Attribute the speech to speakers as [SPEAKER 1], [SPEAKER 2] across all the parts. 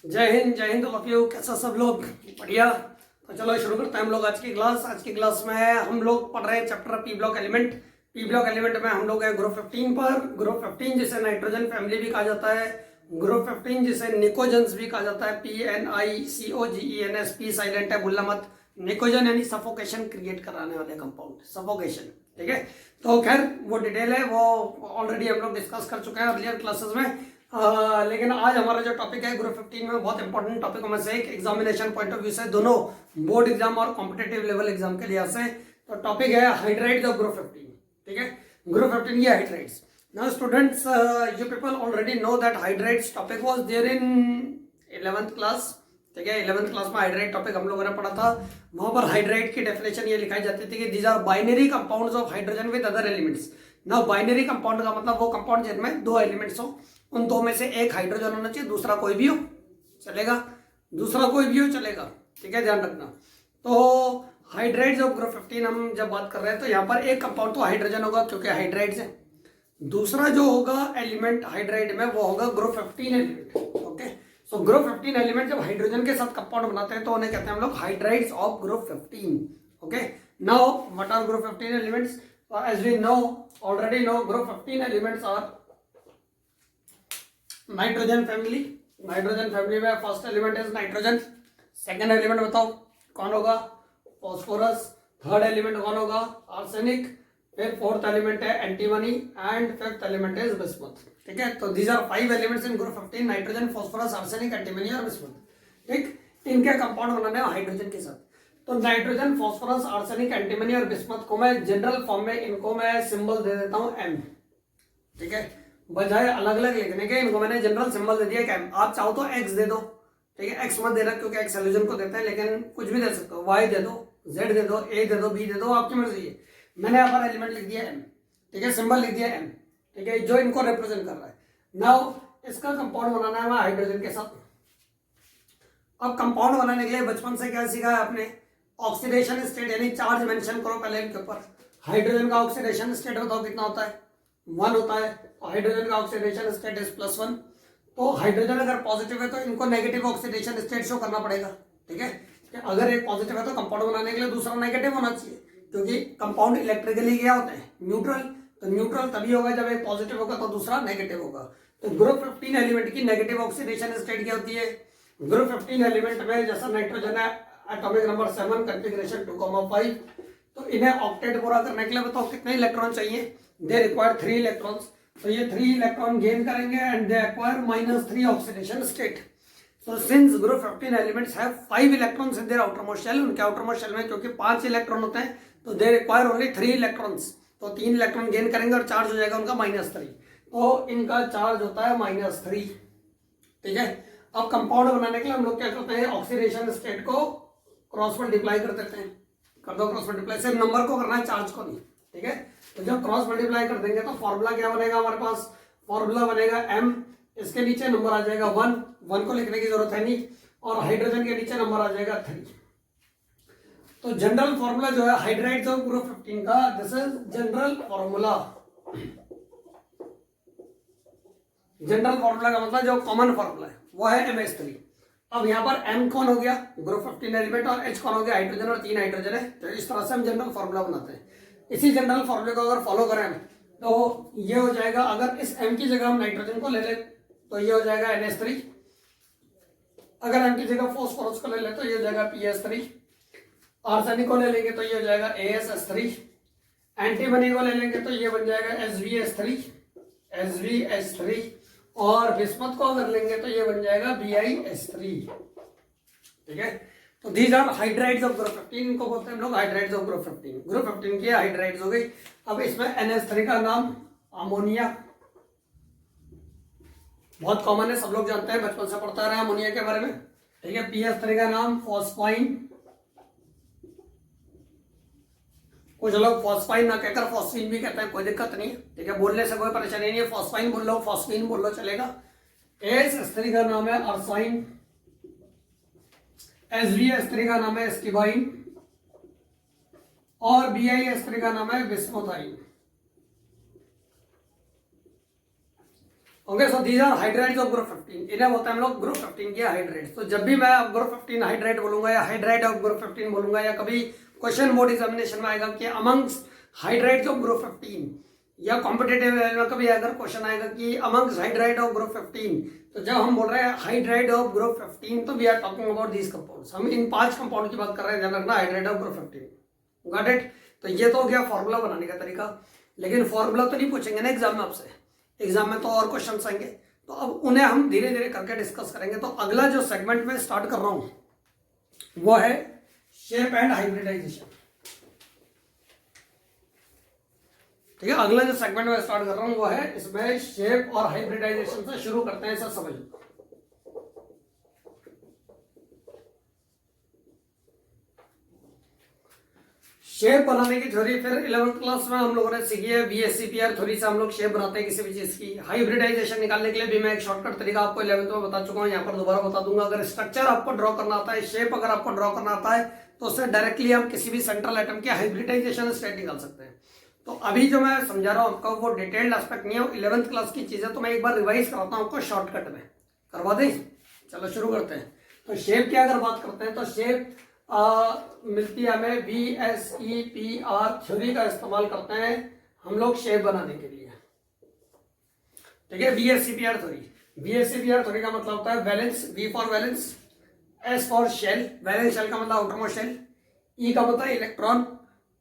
[SPEAKER 1] जय Hind all of you. कैसा सब लोग? बढ़िया। तो चलो शुरू करते हैं हम लोग आज की क्लास। आज की क्लास में हम लोग पढ़ रहे हैं chapter P block element. P block element में हम लोग हैं ग्रुप 15 पर। ग्रुप 15 जिसे नाइट्रोजन फैमिली भी कहा जाता है, ग्रुप 15 जिसे निकोजेंस भी कहा जाता है। PNICOGENS, पी साइलेंट है, भूलना मत। निकोजन यानी सफोकेशन क्रिएट कराने वाले कंपाउंड, सफोकेशन। ठीक है, तो खैर वो डिटेल है, वो ऑलरेडी हम लोग डिस्कस कर चुके हैं अर्लियर क्लासेस में। लेकिन आज हमारा जो टॉपिक है ग्रुप 15 में बहुत इंपॉर्टेंट टॉपिक में से एक, एग्जामिनेशन पॉइंट ऑफ व्यू से, दोनों बोर्ड एग्जाम और कॉम्पिटेटिव लेवल एग्जाम के लिहाज से। तो टॉपिक है हाइड्राइड्स ऑफ ग्रुप 15। ठीक है, ग्रुप 15 की hydrides. Now students, you people already know that hydrides topic was there in 11th class. ठीक है, 11th क्लास में हाइड्राइड टॉपिक हम लोगों ने पढ़ा था। वहां पर हाइड्राइड की डेफिनेशन ये लिखाई जाती थी कि these are binary compounds of hydrogen with other elements. Now binary compound का मतलब वो कंपाउंड जिनमें दो एलिमेंट्स हो, उन दो में से एक हाइड्रोजन होना चाहिए, दूसरा कोई भी हो चलेगा, दूसरा कोई भी हो चलेगा। ठीक है, ध्यान रखना। तो हाइड्राइड्स ऑफ ग्रुप 15 हम जब बात कर रहे हैं तो यहाँ पर एक कंपाउंड तो हाइड्रोजन होगा क्योंकि हाइड्राइड्स है। दूसरा जो होगा एलिमेंट हाइड्राइड में वो होगा group 15 element. Okay, so group 15 element जब हाइड्रोजन के साथ कंपाउंड बनाते हैं तो उन्हें कहते हैं हम लोग hydrides of group 15। Okay, now what are group 15 elements? As we know, already know, group 15 elements are nitrogen family. Nitrogen family में first element is nitrogen. Second element बताओ कौन होगा? फॉस्फोरस। थर्ड एलिमेंट कौन होगा? आर्सेनिक। फिर fourth element है antimony and fifth element is bismuth. ठीक है, तो these are 5 elements in group 15, nitrogen, phosphorus, arsenic, antimony और बिस्मथ। ठीक, इनके कंपाउंड बनाने हैं हाइड्रोजन के साथ। तो नाइट्रोजन, फॉस्फोरस, आर्सेनिक, एंटीमनी और बिस्मथ को मैं जनरल फॉर्म में इनको मैं सिंबल दे देता हूं M। ठीक है, बजाय अलग अलग लिखने के इनको मैंने जनरल सिंबल दे दिया M। आप चाहो तो X दे दो। ठीक है, X मत देना क्योंकि X हाइड्रोजन को देते हैं, लेकिन कुछ भी दे सकते हो, Y दे दो, Z दे दो, A दे दो, B दे दो, आपकी मर्जी है। मैंने यहाँ पर एलिमेंट लिख दिया M। ठीक है, सिंबल लिख दिया M। ठीक है, जो इनको रिप्रेजेंट कर रहा है। नाउ इसका कंपाउंड बनाना है हाइड्रोजन के साथ। अब कंपाउंड बनाने के लिए बचपन से क्या सीखा है आपने? ऑक्सीडेशन स्टेट यानी चार्ज मेंशन करो पहले इनके ऊपर। हाइड्रोजन का ऑक्सीडेशन स्टेट बताओ कितना होता है? 1 होता है। हाइड्रोजन का ऑक्सीडेशन स्टेट इज +1। तो हाइड्रोजन अगर पॉजिटिव है तो इनको नेगेटिव ऑक्सीडेशन स्टेट शो करना पड़ेगा। ठीक है, अगर एक पॉजिटिव है तो कंपाउंड बनाने के लिए दूसरा नेगेटिव होना चाहिए, क्योंकि कंपाउंड इलेक्ट्रिकली क्या होते हैं? न्यूट्रल। तो न्यूट्रल तभी होगा जब एक पॉजिटिव होगा तो दूसरा नेगेटिव होगा। तो ग्रुप 15 एलिमेंट की नेगेटिव ऑक्सीडेशन स्टेट क्या होती है? ग्रुप 15 एलिमेंट में जैसा नाइट्रोजन है एटॉमिक नंबर 7, कॉन्फ़िगरेशन 2,5। तो इन्हें ऑक्टेट पूरा करने के लिए बताओ कितने इलेक्ट्रॉन चाहिए? They require 3 electrons. तो ये 3 इलेक्ट्रॉन गेन करेंगे and they acquire -3 oxidation state. So since group 15 elements have 5 electrons in their outermost shell, उनके outermost shell में क्योंकि 5 इलेक्ट्रॉन होते हैं तो they require only 3 electrons। तो 3 इलेक्ट्रॉन गेन करेंगे और चार्ज हो जाएगा उनका -3। तो इनका चार्ज होता है -3। ठीक है, अब कंपाउंड बनाने के लिए हम लोग क्या करते हैं? ऑक्सीडेशन स्टेट को क्रॉस मल्टीप्लाई कर देते हैं। कर दो क्रॉस मल्टीप्लाई, सिर्फ नंबर को करना है, चार्ज को नहीं। ठीक है, तो जब क्रॉस मल्टीप्लाई कर देंगे तो फॉर्मूला क्या बनेगा हमारे पास? फॉर्मूला बनेगा M, इसके नीचे नंबर आ जाएगा 1 को लिखने की जरूरत है नहीं, और हाइड्रोजन के नीचे नंबर आ जाएगा 3। तो जनरल फॉर्मूला जो है हाइड्राइड्स ऑफ ग्रुप 15 का, this is general formula. General formula का मतलब जो कॉमन फॉर्मूला है वो है MH3। अब यहाँ पर M कौन हो गया? ग्रुप 15 एलिमेंट, और H कौन हो गया? हाइड्रोजन, और 3 हाइड्रोजन है। तो इस तरह से हम जनरल फॉर्मूला बनाते हैं। इसी जनरल फॉर्मूले को अगर फॉलो करें तो ये हो जाएगा, अगर इस M की जगह हम नाइट्रोजन को ले ले तो ये हो जाएगा NH3। अगर M की जगह फॉस्फोरस को ले ले तो ये हो जाएगा PS3। आर्सेनिक को ले लेंगे तो ये हो जाएगा AsH3। एंटीमनी को ले लेंगे तो ये बन जाएगा SvH3। और बिस्मथ को अगर लेंगे तो ये बन जाएगा BiH3। ठीक है, तो these are hydrides of group 15, इनको बोलते हैं हम लोग हाइड्राइड्स ऑफ ग्रुप 15। ग्रुप 15 की हाइड्राइड्स हो गई। अब इसमें NH3 का नाम अमोनिया, बहुत कॉमन है, सब लोग जानते हैं, बचपन से पढ़ता रहे अमोनिया के बारे में। ठीक है, PS3 का नाम फॉस्फाइन। कुछ लोग फॉस्फाइन ना कहकर फॉस्फीन भी कहते हैं, कोई दिक्कत नहीं। ठीक है, बोलने से कोई परेशानी नहीं है, फॉस्फाइन बोल लो, फॉस्फीन बोल लो, चलेगा। SH3 का नाम है अर्साइन। SvH3 का नाम है स्टिबाइन, और BiH3 का नाम है bismuthine. Okay, so these are hydrides of group 15। इन्हें बोलते हैं हम लोग ग्रुप 15 के हाइड्राइड्स। तो जब भी मैं ग्रुप 15 हाइड्राइड बोलूंगा या हाइड्राइड ऑफ ग्रुप 15 बोलूंगा, या कभी क्वेश्चन बोर्ड एग्जामिनेशन में आएगा कि अमंग्स हाइड्राइड्स ऑफ ग्रुप 15, या कॉम्पिटेटिव लेवल में कभी अगर क्वेश्चन आएगा कि अमंग्स हाइड्राइड ऑफ ग्रुप 15, तो जब हम बोल रहे हैं हाइड्राइड ऑफ ग्रुप 15 तो we are talking about these compounds. हम इन 5 कंपाउंड की बात कर रहे हैं, ध्यान रखना, hydride of group 15। Got it? तो ये तो हो गया फॉर्मूला बनाने का तरीका, लेकिन फॉर्मूला तो नहीं पूछेंगे ना एग्जाम में आपसे, एग्जाम में तो और क्वेश्चन आएंगे, तो अब उन्हें हम धीरे धीरे करके डिस्कस करेंगे। तो अगला जो सेगमेंट में स्टार्ट कर रहा हूं वो है शेप एंड हाइब्रिडाइजेशन। ठीक है, अगला जो सेगमेंट में स्टार्ट कर रहा हूं वो है इसमें शेप और हाइब्रिडाइजेशन से शुरू करते हैं, ऐसा समझ लो। शेप बनाने की थ्योरी फिर 11th क्लास में हम लोगों ने सीखी है, VSCPR थ्योरी से हम लोग शेप बनाते हैं किसी भी चीज की। हाइब्रिडाइजेशन निकालने के लिए भी मैं एक शॉर्टकट तरीका आपको 11th में बता चुका हूं, यहाँ पर दोबारा बता दूंगा। अगर स्ट्रक्चर आपको ड्रॉ करना आता है, शेप अगर आपको ड्रॉ करना आता है, तो उससे डायरेक्टली हम किसी भी सेंट्रल एटम के हाइब्रिडाइजेशन स्टेट निकाल सकते हैं। तो अभी जो मैं समझा रहा हूँ आपका वो डिटेल्ड एस्पेक्ट नहीं है, 11th क्लास की चीजें, तो मैं एक बार रिवाइज कराता हूँ आपको शॉर्टकट में, करवा दें? चलो शुरू करते हैं। तो शेप की अगर बात करते हैं तो शेप मिलती है हमें VSEPR थ्योरी का इस्तेमाल करते हैं हम लोग शेप बनाने के लिए। ठीक है, VSEPR थ्योरी। VSEPR थ्योरी का मतलब होता है valence, V for valence, S for shell, valence shell का मतलब आउटरमोस्ट शेल, E का मतलब इलेक्ट्रॉन,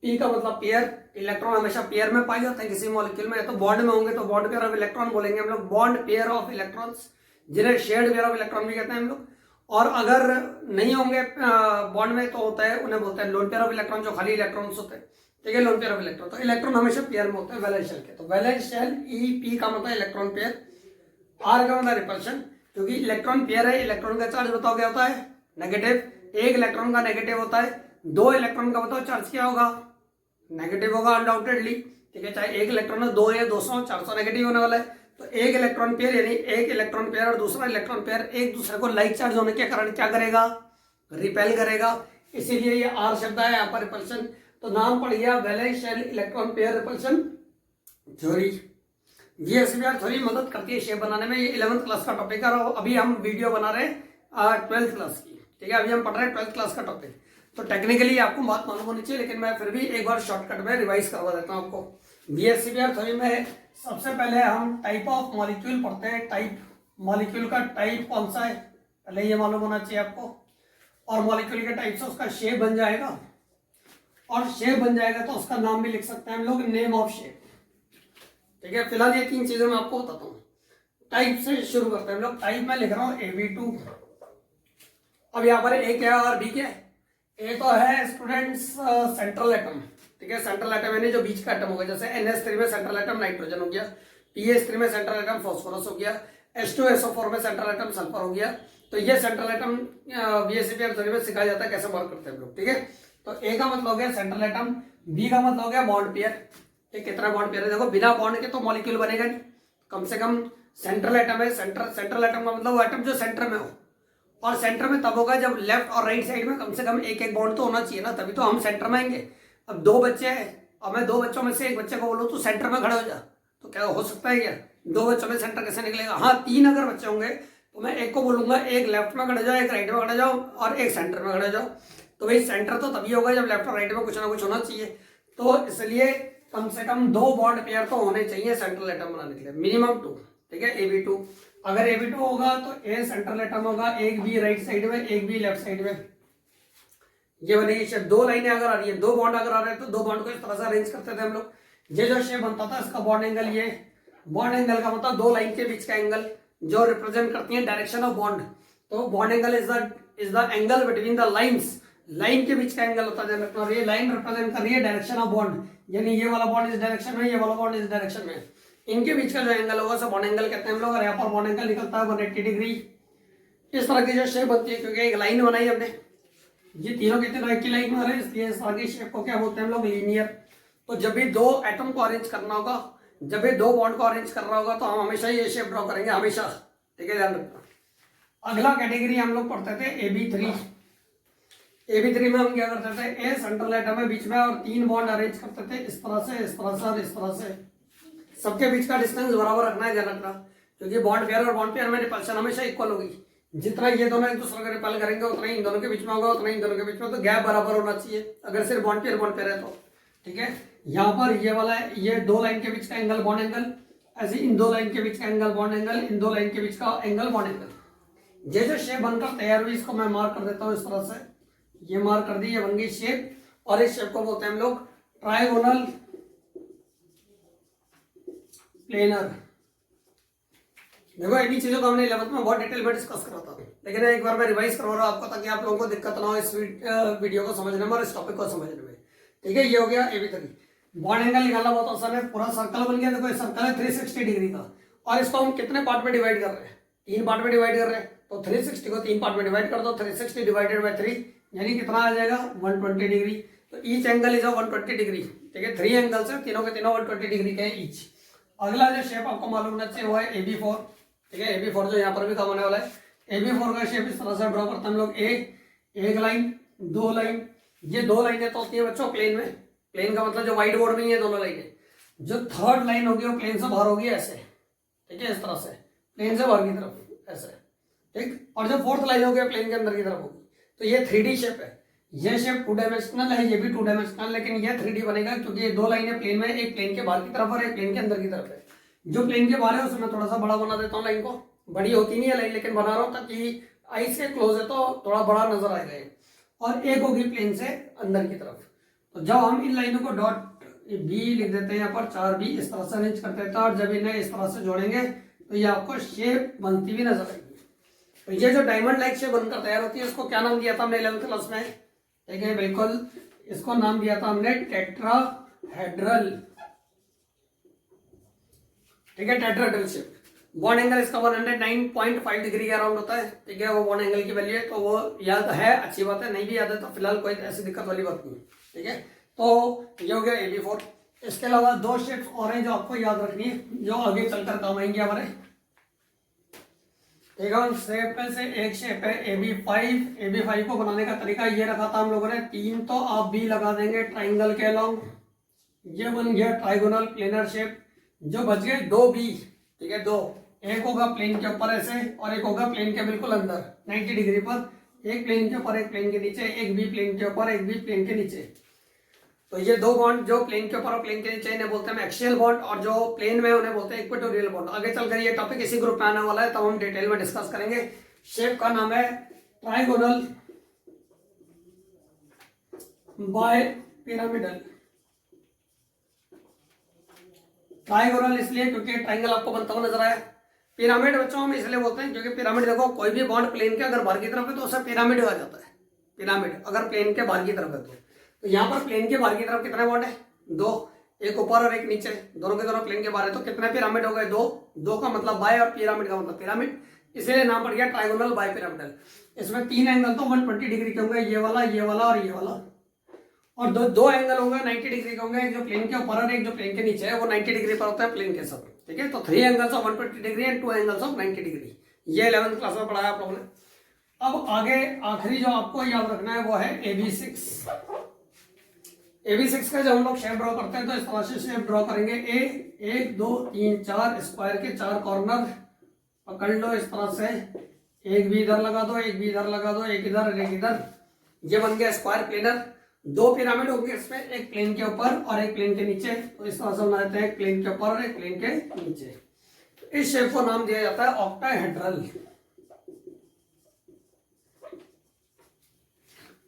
[SPEAKER 1] P का मतलब पेयर। इलेक्ट्रॉन हमेशा पेयर में पाए जाते हैं किसी मॉलिक्यूल में, या तो बॉन्ड में होंगे तो बॉन्ड पेयर ऑफ इलेक्ट्रॉन बोलेंगे हम लोग, बॉन्ड पेयर ऑफ इलेक्ट्रॉन्स, जिन्हें शेयर्ड पेयर ऑफ इलेक्ट्रॉन भी कहते हैं हम लोग। और अगर नहीं होंगे बॉन्ड में तो होता है, उन्हें बोलते हैं लोन पेयर ऑफ इलेक्ट्रॉन, जो खाली इलेक्ट्रॉन्स होते हैं। ठीक है, लोन पेयर ऑफ इलेक्ट्रॉन। तो इलेक्ट्रॉन हमेशा पेयर में होते हैं वैलेंस शेल के। तो वैलेंस शेल EP का मतलब इलेक्ट्रॉन पेयर, R का मतलब रिपल्शन, क्योंकि इलेक्ट्रॉन पेयर है। इलेक्ट्रॉन का चार्ज बताओ क्या होता है? नेगेटिव। एक इलेक्ट्रॉन का नेगेटिव होता है, 2 इलेक्ट्रॉन का बताओ चार्ज क्या होगा? नेगेटिव होगा अनडाउटेडली। ठीक है, चाहे एक इलेक्ट्रॉन है, 2 या 200, 400 नेगेटिव होने वाला है। तो एक इलेक्ट्रॉन पेयर, यानी एक इलेक्ट्रॉन पेयर और दूसरा इलेक्ट्रॉन पेयर एक दूसरे को लाइक चार्ज होने के कारण क्या करेगा? रिपेल करेगा। इसीलिए ये R शब्द है यहाँ पर रिपल्शन। तो नाम पड़ गया valence shell electron pair repulsion theory. VSEPR theory मदद करती है शेप बनाने में। ये 11th क्लास का टॉपिक है, और अभी हम वीडियो बना रहे हैं 12th क्लास की। ठीक है, अभी हम पढ़ रहे हैं 12th क्लास का टॉपिक। तो टेक्निकली आपको बात मालूम होनी चाहिए, लेकिन मैं फिर भी एक बार शॉर्टकट में रिवाइज करवा देता हूँ आपको। VSEPR थ्योरी में सबसे पहले हम टाइप ऑफ मॉलिक्यूल पढ़ते हैं। टाइप, मॉलिक्यूल का टाइप कौन सा है पहले ये मालूम होना चाहिए आपको, और मॉलिक्यूल के टाइप से उसका शेप बन जाएगा, और शेप बन जाएगा तो उसका नाम भी लिख सकते हैं हम लोग, नेम ऑफ शेप। ठीक है, फिलहाल ये 3 चीजें मैं आपको बताता हूँ। टाइप से शुरू करते हैं हम लोग। टाइप में लिख रहा हूँ AB2। अब यहाँ पर A क्या है और B क्या है? A तो है स्टूडेंट्स सेंट्रल एटम। ठीक है, सेंट्रल एटम यानी जो बीच का एटम होगा, जैसे NH3 में सेंट्रल एटम नाइट्रोजन हो गया, PH3 में सेंट्रल एटम फास्फोरस हो गया, H2SO4 में सेंट्रल एटम सल्फर हो गया। तो ये सेंट्रल एटम VSEPR थ्योरी में सिखाया जाता है कैसे वर्क करते हैं हम लोग। ठीक है, तो A का मतलब हो गया सेंट्रल एटम, B का मतलब हो गया बॉन्ड पेयर। ठीक, कितना बॉन्ड पेयर है देखो, बिना बॉन्ड के तो मॉलिक्यूल बनेगा नहीं, कम से कम सेंट्रल एटम है। सेंट्रल एटम का मतलब वो एटम जो सेंटर में हो, और सेंटर में तब होगा जब लेफ्ट और राइट साइड में कम से कम एक एक बॉन्ड तो होना चाहिए ना, तभी तो हम सेंटर में आएंगे। अब 2 बच्चे हैं, अब मैं 2 बच्चों में से एक बच्चे को बोलूँ तो सेंटर में खड़े हो जा, तो क्या हो सकता है क्या? 2 बच्चों में सेंटर कैसे निकलेगा? हाँ, 3 अगर बच्चे होंगे तो मैं एक को बोलूंगा एक लेफ्ट में खड़े जाओ, एक राइट में खड़े जाओ, और एक सेंटर में खड़े जाओ। तो भाई सेंटर तो तभी होगा जब लेफ्ट और राइट में कुछ ना कुछ होना चाहिए। तो इसलिए कम से कम 2 बॉन्ड पेयर तो होने चाहिए सेंट्रल एटम बनाने के लिए, मिनिमम 2। ठीक है, AB2। अगर AB2 होगा तो A सेंट्रल एटम होगा, एक B राइट साइड में, एक B लेफ्ट साइड में। ये बनेगी शेप। 2 लाइनें अगर आ रही है, 2 बॉन्ड अगर आ रहे हैं, तो 2 बॉन्ड को इस तरह से अरेंज करते थे हम लोग। ये जो शेप बनता था इसका बॉन्ड एंगल, ये बॉन्ड एंगल का मतलब 2 लाइन के बीच का एंगल, जो रिप्रेजेंट करती है डायरेक्शन ऑफ बॉन्ड। तो bond angle is the angle between the lines, line के बीच का एंगल होता है। और ये लाइन रिप्रेजेंट कर रही है डायरेक्शन ऑफ बॉन्ड, यानी ये वाला बॉन्ड इस डायरेक्शन में, ये वाला बॉन्ड इस डायरेक्शन में। इनके बीच का जो एंगल होगा उसे बॉन्ड एंगल कहते हैं हम लोग। और यहाँ पर बॉन्ड एंगल निकलता है 180 डिग्री। इस तरह की जो शेप बनती है, क्योंकि एक लाइन बनाई हमने, ये तीनों के तीनों एक ही लाइन में आ रहे हैं, इसलिए इस तरह की शेप को क्या बोलते हैं हम लोग? लीनियर। तो जब भी 2 एटम को अरेंज करना होगा, जब भी 2 बॉन्ड को अरेंज करना होगा, तो हम हमेशा ये शेप ड्रॉ करेंगे, हमेशा। ठीक है, ध्यान रखना। अगला कैटेगरी हम लोग पढ़ते थे AB3। AB3 में हम क्या करते थे? ए सेंट्रल एटम है बीच में, और 3 बॉन्ड अरेंज करते थे इस तरह से, इस तरह से और इस तरह से। सबके बीच का डिस्टेंस बराबर रखना है, ध्यान रखना, क्योंकि बॉन्ड पेयर और बॉन्ड पेयर में रिपल्शन हमेशा इक्वल होगी। जितना ये दोनों एक दूसरे को रिपल करेंगे उतना ही इन दोनों के बीच में होगा, उतना ही इन दोनों के बीच में, तो गैप बराबर होना चाहिए अगर सिर्फ बॉन्ड पेयर है तो। ठीक है, यहाँ पर ये वाला है, ये दो लाइन के बीच का एंगल बॉन्ड एंगल, ऐसे इन दो लाइन के बीच का एंगल बॉन्ड एंगल, इन दो लाइन के बीच का एंगल बॉन्ड एंगल। ये जो शेप बनकर तैयार हुई इसको मैं मार्क कर देता हूँ इस तरह से, ये मार्क कर दी, ये बन गई शेप। और इस शेप को बोलते हैं हम लोग ट्राइगोनल प्लेनर। देखो इन्हीं चीजों को हमने 11th में बहुत डिटेल में डिस्कस करा था, लेकिन एक बार मैं रिवाइज करवा रहा हूँ आपको ताकि आप लोगों को दिक्कत ना हो इस वीडियो को समझने में और इस टॉपिक को समझने में। ठीक है, ये हो गया AB3। बॉन्ड एंगल निकालना बहुत आसान है, पूरा सर्कल बन गया। देखो ये सर्कल है 360 डिग्री का, और इसको हम कितने पार्ट में डिवाइड कर रहे हैं? 3 पार्ट में डिवाइड कर रहे हैं, तो 360 को 3 पार्ट में डिवाइड कर दो, 360 डिवाइडेड बाय 3 यानी कितना आ जाएगा 120 डिग्री। तो ईच एंगल इज 120 डिग्री। ठीक है, 3 एंगल्स है, तीनों के तीनों 120 डिग्री के हैं ईच। अगला जो शेप आपको मालूम होना चाहिए वो है AB4। ठीक है, AB4 जो यहाँ पर भी काम होने वाला है। AB4 का शेप इस तरह से ड्रॉ करते हैं हम लोग। एक लाइन, दो लाइन, ये दो लाइनें तो होती है बच्चों प्लेन में। प्लेन का मतलब जो व्हाइट बोर्ड में ही है दोनों लाइनें। जो थर्ड लाइन होगी वो प्लेन से बाहर होगी ऐसे। ठीक है, इस तरह से प्लेन से बाहर की तरफ ऐसे। ठीक, और जो फोर्थ लाइन होगी प्लेन के अंदर की तरफ होगी। तो ये 3D शेप है। ये शेप 2 डायमेंशनल है, ये भी 2 डायमेंशनल, लेकिन ये 3D बनेगा क्योंकि ये दो लाइनें प्लेन में, एक प्लेन के बाहर की तरफ और एक प्लेन के अंदर की तरफ है। जो प्लेन के बाहर है उसमें थोड़ा सा बड़ा बना देता हूँ लाइन को, बड़ी होती नहीं है लाइन लेकिन बना रहा हूँ ताकि आई से क्लोज है तो थोड़ा बड़ा नजर आएगा। और एक होगी प्लेन से अंदर की तरफ। तो जब हम इन लाइनों को डॉट B लिख देते हैं यहाँ पर 4B इस तरह से अरेंज करते हैं, और जब इन्हें इस तरह से जोड़ेंगे तो ये आपको शेप बनती हुई नजर आएगी। तो ये जो डायमंड लाइक शेप बनकर तैयार होती है इसको क्या नाम दिया था हमने 11th क्लास में? ठीक है, बिल्कुल, इसको नाम दिया था हमने टेट्राहेड्रल। ठीक है, टेट्राहेड्रल शेप। बॉन्ड एंगल इसका 109.5 डिग्री के अराउंड होता है। ठीक है, वो बॉन्ड एंगल की वैल्यू है, तो वो याद है, अच्छी बात है। नहीं भी याद है तो फिलहाल कोई ऐसी दिक्कत वाली बात नहीं। ठीक है, तो ये हो गया AB4। इसके अलावा दो शेप्स और हैं जो आपको याद रखनी है, जो आगे चलकर काम आएंगे हमारे। ठीक है, शेप में से एक शेप है AB5। AB5 को बनाने का तरीका ये रखा था हम लोगों ने, 3 तो आप भी लगा देंगे ट्राइंगल के अलोंग। ये बन गया ट्राइगोनल प्लेनर शेप। जो बच गए 2B। ठीक है, 2, एक होगा प्लेन के ऊपर ऐसे और एक होगा प्लेन के बिल्कुल अंदर 90 डिग्री पर। एक प्लेन के ऊपर, एक प्लेन के नीचे, एक भी प्लेन के ऊपर, एक भी प्लेन के नीचे। तो ये दो बॉन्ड जो प्लेन के ऊपर और प्लेन के नीचे इन्हें बोलते हैं एक्सियल बॉन्ड, और जो प्लेन में उन्हें बोलते हैं इक्वेटोरियल बॉन्ड। आगे चलकर ये टॉपिक इसी ग्रुप में आने वाला है, तब हम डिटेल में डिस्कस करेंगे। शेप का नाम है ट्राइगोनल बाय पिरामिडल। ट्राइगोनल इसलिए क्योंकि ट्राइंगल आपको बनता हुआ नजर आया। पिरामिड बच्चों हम इसलिए बोलते हैं क्योंकि पिरामिड, देखो कोई भी बॉन्ड प्लेन के अगर बाहर की तरफ है तो उसे पिरामिड कहा जाता है। पिरामिड अगर प्लेन के बाहर की तरफ है तो यहाँ पर प्लेन के बाहर की तरफ कितने बॉन्ड है? 2, एक ऊपर और एक नीचे, दोनों के दोनों प्लेन के बाहर है, तो कितने पिरामिड हो गए? 2। 2 का मतलब बाय और पिरामिड का मतलब पिरामिड, इसीलिए नाम पड़ गया ट्राइगोनल बाय पिरामिडल। इसमें 3 एंगल तो 120 डिग्री के होंगे, ये वाला और ये वाला। और दो एंगल होंगे 90 डिग्री के होंगे, एक जो प्लेन के ऊपर और एक जो प्लेन के नीचे है, वो 90 डिग्री पर होता है प्लेन के सब। ठीक है, तो 3 angles of 120 degree and 2 angles of 90 degree. ये 11th क्लास में पढ़ाया आप लोगों ने। अब आगे आखिरी जो आपको याद रखना है वो है AB6। AB6 का जब हम लोग शेप ड्रॉ करते हैं तो इस तरह से शेप ड्रॉ करेंगे। 1 2 3 4 स्क्वायर के 4 कॉर्नर पकड़ लो इस तरह से, एक भी इधर लगा दो, एक भी इधर लगा दो, एक इधर एक इधर। ये बन गया स्क्वायर प्लेनर। 2 पिरामिड होंगे इसमें, एक प्लेन के ऊपर और एक प्लेन के नीचे। तो इस तरह से बना देते हैं, एक प्लेन के ऊपर और एक प्लेन के नीचे। इस शेप को नाम दिया जाता है ऑक्टाहेड्रल।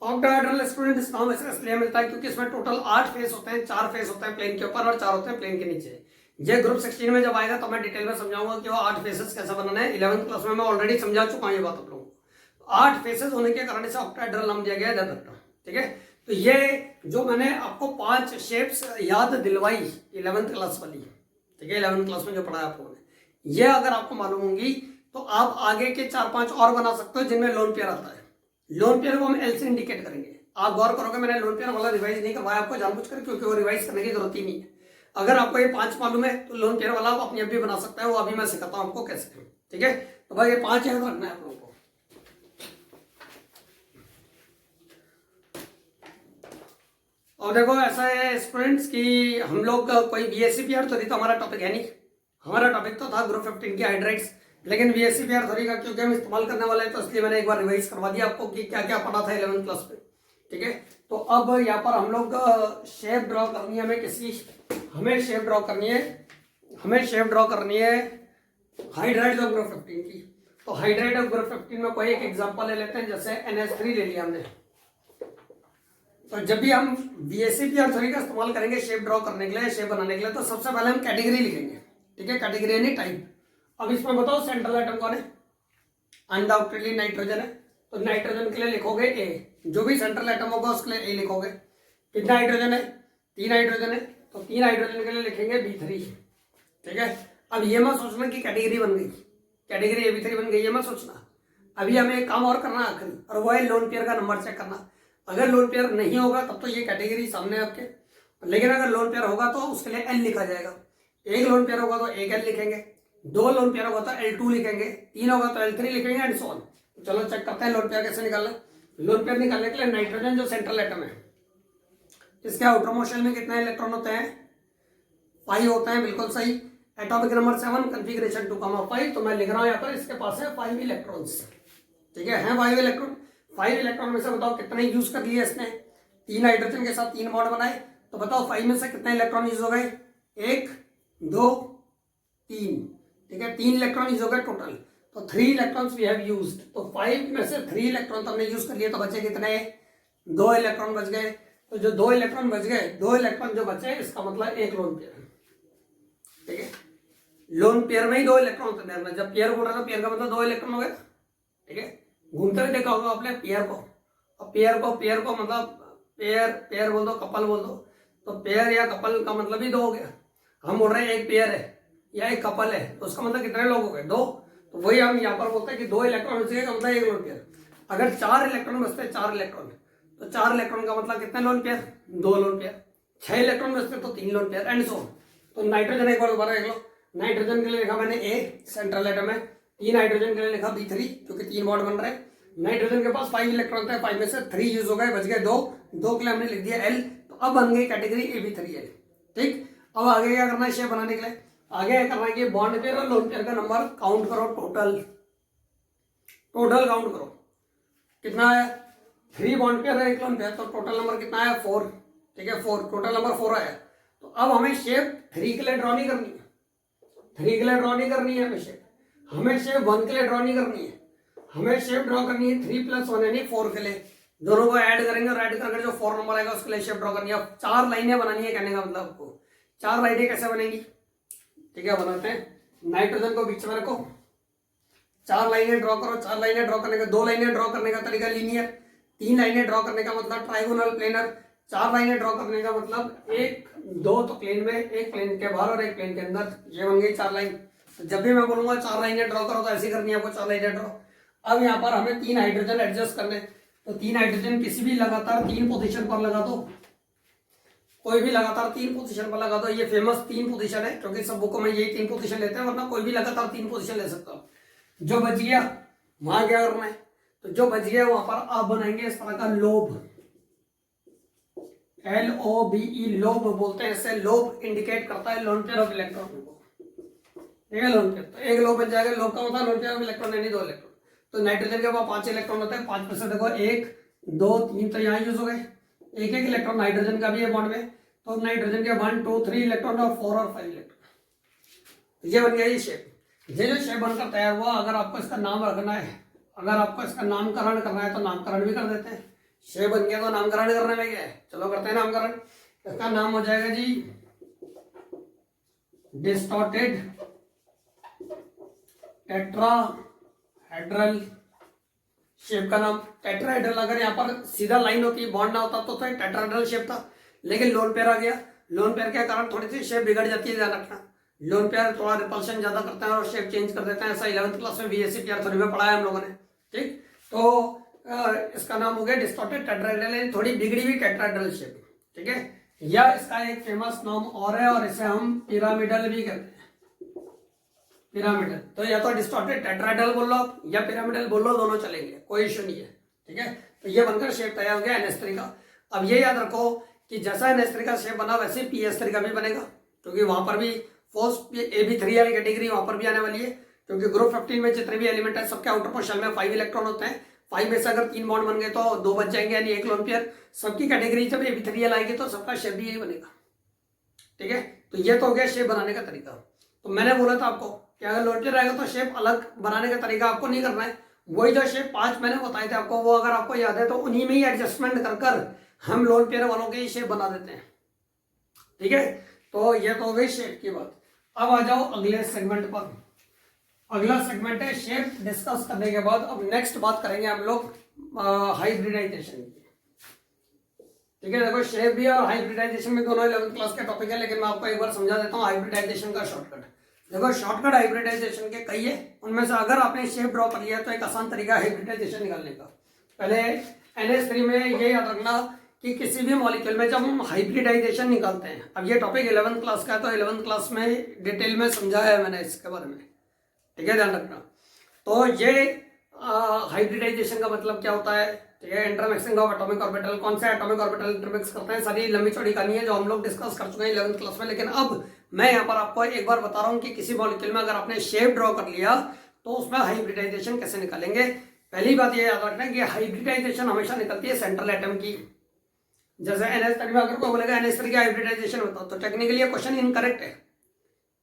[SPEAKER 1] ऑक्टाहेड्रल स्टूडेंट इस नाम से इसलिए मिलता है क्योंकि इसमें टोटल 8 फेस होते हैं। 4 फेस होते हैं प्लेन के ऊपर और 4 होते हैं प्लेन के नीचे। ये ग्रुप 16 में जब आएगा तो मैं डिटेल में समझाऊंगा कि वो 8 फेसेस कैसे बनाना है। 11th क्लास में मैं ऑलरेडी समझा चुका हूं ये बात आप लोगों को। 8 फेसेस होने के कारण इसे ऑक्टाहेड्रल नाम दिया गया है, ध्यान रखना। ठीक है, तो ये जो मैंने आपको 5 शेप्स याद दिलवाई 11th क्लास वाली, ठीक है, 11th क्लास में जो पढ़ाया आप लोगों ने, ये अगर आपको मालूम होंगी तो आप आगे के 4-5 और बना सकते हो जिनमें लोन पेयर आता है। लोन पेयर को हम एल से इंडिकेट करेंगे। आप गौर करोगे मैंने लोन पेयर वाला रिवाइज नहीं करवाया आपको जानबूझकर, क्योंकि वो रिवाइज करने की जरूरत ही नहीं है। अगर आपको ये 5 मालूम है तो लोन पेयर वाला आप अपनी भी बना सकते हैं, वो अभी मैं सिखाता हूं आपको कैसे। ठीक है, तो भाई ये 5 याद रखना है आप लोगों को। और देखो ऐसा है स्टूडेंट्स कि हम लोग कोई BSc PR तो नहीं, तो हमारा टॉपिक है नहीं। हमारा टॉपिक तो था ग्रुप 15 के हाइड्राइड्स, लेकिन VSEPR थ्योरी का क्योंकि हम इस्तेमाल करने वाले हैं तो इसलिए मैंने एक बार रिवाइज करवा दिया आपको कि क्या क्या पढ़ा था 11th क्लास में। ठीक है, तो अब यहाँ पर हम लोग शेप ड्रॉ करनी है, हमें शेप ड्रॉ करनी है हाइड्राइड्स ऑफ ग्रुप 15 की। तो हाइड्राइड ऑफ ग्रुप 15 में कोई एक एग्जांपल ले लेते हैं, जैसे NH3 ले लिया हमने। तो जब भी हम VSEPR थ्योरी का इस्तेमाल करेंगे शेप ड्रॉ करने के लिए, शेप बनाने के लिए, तो सबसे पहले हम कैटेगरी लिखेंगे। ठीक है, कैटेगरी यानी टाइप। अब इसमें बताओ सेंट्रल एटम कौन है? अनडाउटेडली नाइट्रोजन है। तो नाइट्रोजन के लिए लिखोगे A, जो भी सेंट्रल एटम होगा उसके लिए A लिखोगे। कितना हाइड्रोजन है? 3 हाइड्रोजन है, तो 3 हाइड्रोजन के लिए लिखेंगे B3। ठीक है, अब ये मत सोचना कि कैटेगरी बन गई, कैटेगरी AB3 बन गई, ये मत सोचना। अभी हमें एक काम और करना है आखिरी, और वो है लोन पेयर का नंबर चेक करना। अगर लोन पेयर नहीं होगा तब तो ये कैटेगरी सामने आपके, लेकिन अगर लोन पेयर होगा तो उसके लिए L लिखा जाएगा। एक लोन पेयर होगा तो एक L लिखेंगे, 2 लोन पेयर होगा तो L2 लिखेंगे, 3 होगा तो L3 लिखेंगे एंड सो ऑन। चलो चेक करते हैं लोन पेयर कैसे निकालना। लोन पेयर निकालने के लिए नाइट्रोजन जो सेंट्रल एटम है, इसके आउटर मोस्ट शेल में कितने इलेक्ट्रॉन होते हैं? 5 होते हैं, बिल्कुल सही। Atomic number 7, configuration 2,5। तो मैं लिख रहा हूं यहाँ पर, इसके पास है 5 इलेक्ट्रॉन्स। ठीक है 5 इलेक्ट्रॉन। 5 इलेक्ट्रॉन में से बताओ कितने यूज कर लिए इसने? 3 हाइड्रोजन के साथ 3 बॉन्ड बनाए, तो बताओ 5 में से कितने इलेक्ट्रॉन यूज हो गए? 1 2 3। ठीक है, 3 इलेक्ट्रॉन यूज हो गए टोटल, तो 3 इलेक्ट्रॉन्स वी हैव यूज्ड। तो 5 में से 3 इलेक्ट्रॉन तो हमने यूज कर लिए, तो बचे कितने? 2 इलेक्ट्रॉन बच गए। तो जो 2 इलेक्ट्रॉन बच गए, 2 इलेक्ट्रॉन जो बचे, इसका मतलब एक लोन पेयर है। ठीक है, लोन पेयर में ही 2 इलेक्ट्रॉन होते हैं। जब पेयर बोल रहा था, पेयर का मतलब 2 इलेक्ट्रॉन हो गए। ठीक है, घूमते हुए देखा होगा आपने पेयर को, और पेयर को मतलब पेयर बोल दो, कपल बोल दो, तो पेयर या कपल का मतलब ही 2 हो गया। हम बोल रहे हैं एक पेयर है या एक कपल है, तो उसका मतलब कितने लोग हो गए? 2। तो वही हम यहाँ पर बोलते हैं कि 2 इलेक्ट्रॉन बचेगा का मतलब एक लोन पेयर। अगर 4 इलेक्ट्रॉन बचते हैं, 4 इलेक्ट्रॉन, तो 4 इलेक्ट्रॉन का मतलब कितने lone pair? 2 lone pair. 6 electron बचते तो 3 lone pair and so on. तो नाइट्रोजन एक बार दोबारा देख लो। नाइट्रोजन के लिए लिखा मैंने A, सेंट्रल एटम है। 3 हाइड्रोजन के लिए लिखा B3, क्योंकि 3 बॉन्ड बन रहे हैं। नाइट्रोजन के पास 5 इलेक्ट्रॉन थे, 5 में से 3 यूज हो गए, बच गए 2 के लिए हमने लिख दिया L। तो अब बन गई कैटेगरी AB3L। ठीक, अब आगे क्या करना है शेप बनाने के लिए? आगे करना है कि बॉन्ड पेयर और लोन पेयर का नंबर काउंट करो, टोटल काउंट करो। कितना है? 3 बॉन्ड पेयर है, 1 लोन पेयर, तो टोटल नंबर कितना है? 4। ठीक है, 4, टोटल नंबर 4 आया। तो अब हमें शेप 3 के लिए ड्रॉ नहीं करनी है, 3 के लिए ड्रॉ नहीं करनी है हमें शेप 1 के लिए ड्रॉ नहीं करनी है, हमें शेप ड्रॉ करनी है 3 + 1 यानी 4 के लिए। दोनों को ऐड करेंगे और ऐड करके जो 4 नंबर आएगा उसके लिए शेप ड्रॉ करनी है। अब 4 लाइनें बनानी है, कहने का मतलब आपको 4 लाइनें कैसे बनेगी? ठीक है, बनाते हैं। नाइट्रोजन को बीच में रखो, 4 लाइनें ड्रॉ करो। 4 लाइनें ड्रॉ करने का, 2 लाइनें ड्रॉ करने का तरीका लीनियर, 3 लाइनें ड्रॉ करने का मतलब ट्राइगोनल प्लेनर, 4 लाइनें ड्रॉ करने का मतलब 1 2 तो प्लेन में, एक प्लेन के बाहर और एक प्लेन के अंदर। ये बन गई 4 लाइन। तो जब भी मैं बोलूंगा 4 लाइनें ड्रॉ करो तो ऐसी करनी है आपको, 4 लाइनें ड्रॉ। अब यहाँ पर हमें 3 हाइड्रोजन एडजस्ट करने, तो 3 हाइड्रोजन किसी भी लगातार 3 पोजीशन पर लगा दो, कोई भी लगातार 3 पोजीशन पर लगा दो। ये फेमस 3 पोजीशन है, क्योंकि सब बुकों में यही 3 पोजीशन लेते हैं, वरना कोई भी लगातार 3 पोजीशन ले सकता हो। जो बच गया वहां क्या करना है? तो जो बच गया वहां पर आप बनाएंगे इस तरह का लोब, LOBE, लोब बोलते हैं इसे। लोब इंडिकेट करता है लोन पेयर ऑफ इलेक्ट्रॉन को। ठीक है, लोन पेयर, तो एक लोब बन जाएगा। लोब का मतलब लोन पेयर ऑफ इलेक्ट्रॉन यानी 2 इलेक्ट्रॉन। तो नाइट्रोजन के पास 5 इलेक्ट्रॉन होते हैं, 5 में से देखो 1 2 3 तो यहाँ यूज हो गए, एक इलेक्ट्रॉन नाइट्रोजन का भी है बॉन्ड में, तो नाइट्रोजन के 1 2 3 इलेक्ट्रॉन और 4 और 5 इलेक्ट्रॉन। ये बन गया ये शेप। ये जो शेप बनकर तैयार हुआ, अगर आपको इसका नाम रखना है, अगर आपको इसका नामकरण करना है तो नामकरण भी कर देते हैं। शेप बन गया तो नामकरण करने में क्या है, चलो करते हैं नामकरण। इसका नाम हो जाएगा जी डिस्टॉर्टेड टेट्राहेड्रल। शेप का नाम टेट्राहेड्रल। अगर यहाँ पर सीधा लाइन होती, बॉन्ड ना होता तो टेट्राहेड्रल शेप था, लेकिन लोन पेयर आ गया। लोन पेयर के कारण थोड़ी सी शेप बिगड़ जाती है, ध्यान रखना। लोन पेयर थोड़ा रिपल्शन ज्यादा करते हैं और शेप चेंज कर देते हैं। ऐसा 11th क्लास में VSEPR थ्योरी में पढ़ा है हम लोगों ने। ठीक, तो इसका नाम हो गया डिस्टॉर्टेड टेट्राहेड्रल, थोड़ी बिगड़ी हुई टेट्राहेड्रल शेप। ठीक है, या इसका एक फेमस नाम और है, और इसे हम पिरामिडल भी कहते हैं, पिरामिडल। तो या तो डिस्टॉर्टेड टेट्राहेड्रल बोल लो आप, या पिरामिडल बोल लो, दोनों चलेंगे, कोई इश्यू नहीं है। ठीक है, तो ये बनकर शेप तैयार हो गया NH3 का। अब ये याद रखो कि जैसा NH3 का शेप बना वैसे PS3 का भी बनेगा, क्योंकि वहां पर भी फर्स्ट AB3 वाली कैटेगरी वहां पर भी आने वाली है, क्योंकि ग्रुप 15 में जितने भी एलिमेंट है सबके आउटर पोर्शन में 5 इलेक्ट्रॉन होते हैं। 5 में से अगर 3 बॉन्ड बन गए तो 2 बच जाएंगे, यानी 1 लोन पेयर। सबकी कैटेगरी जब AB3 आएगी तो सबका शेप भी यही बनेगा। ठीक है, तो ये तो हो गया शेप बनाने का तरीका। तो मैंने बोला था आपको कि अगर लोन पेयर आएगा तो शेप अलग बनाने का तरीका आपको नहीं करना है, वही जो शेप 5 मैंने बताए थे आपको, वो अगर आपको याद है तो उन्हीं में ही एडजस्टमेंट कर कर हम लोन पेयर वालों के ही शेप बना देते हैं। ठीक है, तो ये तो हो गई शेप की बात। अब आ जाओ अगले सेगमेंट पर। अगला सेगमेंट है शेप डिस्कस करने के बाद अब नेक्स्ट बात करेंगे हम लोग हाइब्रिडाइजेशन की। ठीक है, देखो शेप भी और हाइब्रिडाइजेशन में दोनों 11th क्लास के टॉपिक है, लेकिन मैं आपको एक बार समझा देता हूँ हाइब्रिडाइजेशन का शॉर्टकट। देखो शॉर्टकट हाइब्रिडाइजेशन के कई है, उनमें से अगर आपने शेप ड्रॉ कर लिया तो एक आसान तरीका है हाइब्रिडाइजेशन निकालने का। पहले NH3 में ये याद रखना कि किसी भी मॉलिक्यूल में जब हम हाइब्रिडाइजेशन निकालते हैं, अब ये टॉपिक 11th क्लास का है तो 11th क्लास में डिटेल में समझाया है मैंने इसके बारे में। ठीक है, ध्यान रखना। तो ये हाइब्रिडाइजेशन का मतलब क्या होता है? ठीक है, इंटरमिक्सिंग ऑफ एटॉमिक ऑर्बिटल। कौन से एटॉमिक ऑर्बिटल इंटरमिक्स करते हैं, सारी लंबी चौड़ी कहानी है जो हम लोग डिस्कस कर चुके हैं 11th क्लास में। लेकिन अब मैं यहाँ पर आपको एक बार बता रहा हूँ कि किसी मॉलिक्यूल में अगर आपने शेप ड्रॉ कर लिया तो उसमें हाइब्रिडाइजेशन कैसे निकालेंगे। पहली बात ये याद रखना कि हाइब्रिडाइजेशन हमेशा निकलती है सेंट्रल एटम की। जैसे NH3 में अगर कोई बोलेगा NH3 की हाइब्रिडाइजेशन बताओ, तो टेक्निकली क्वेश्चन इनकरेक्ट है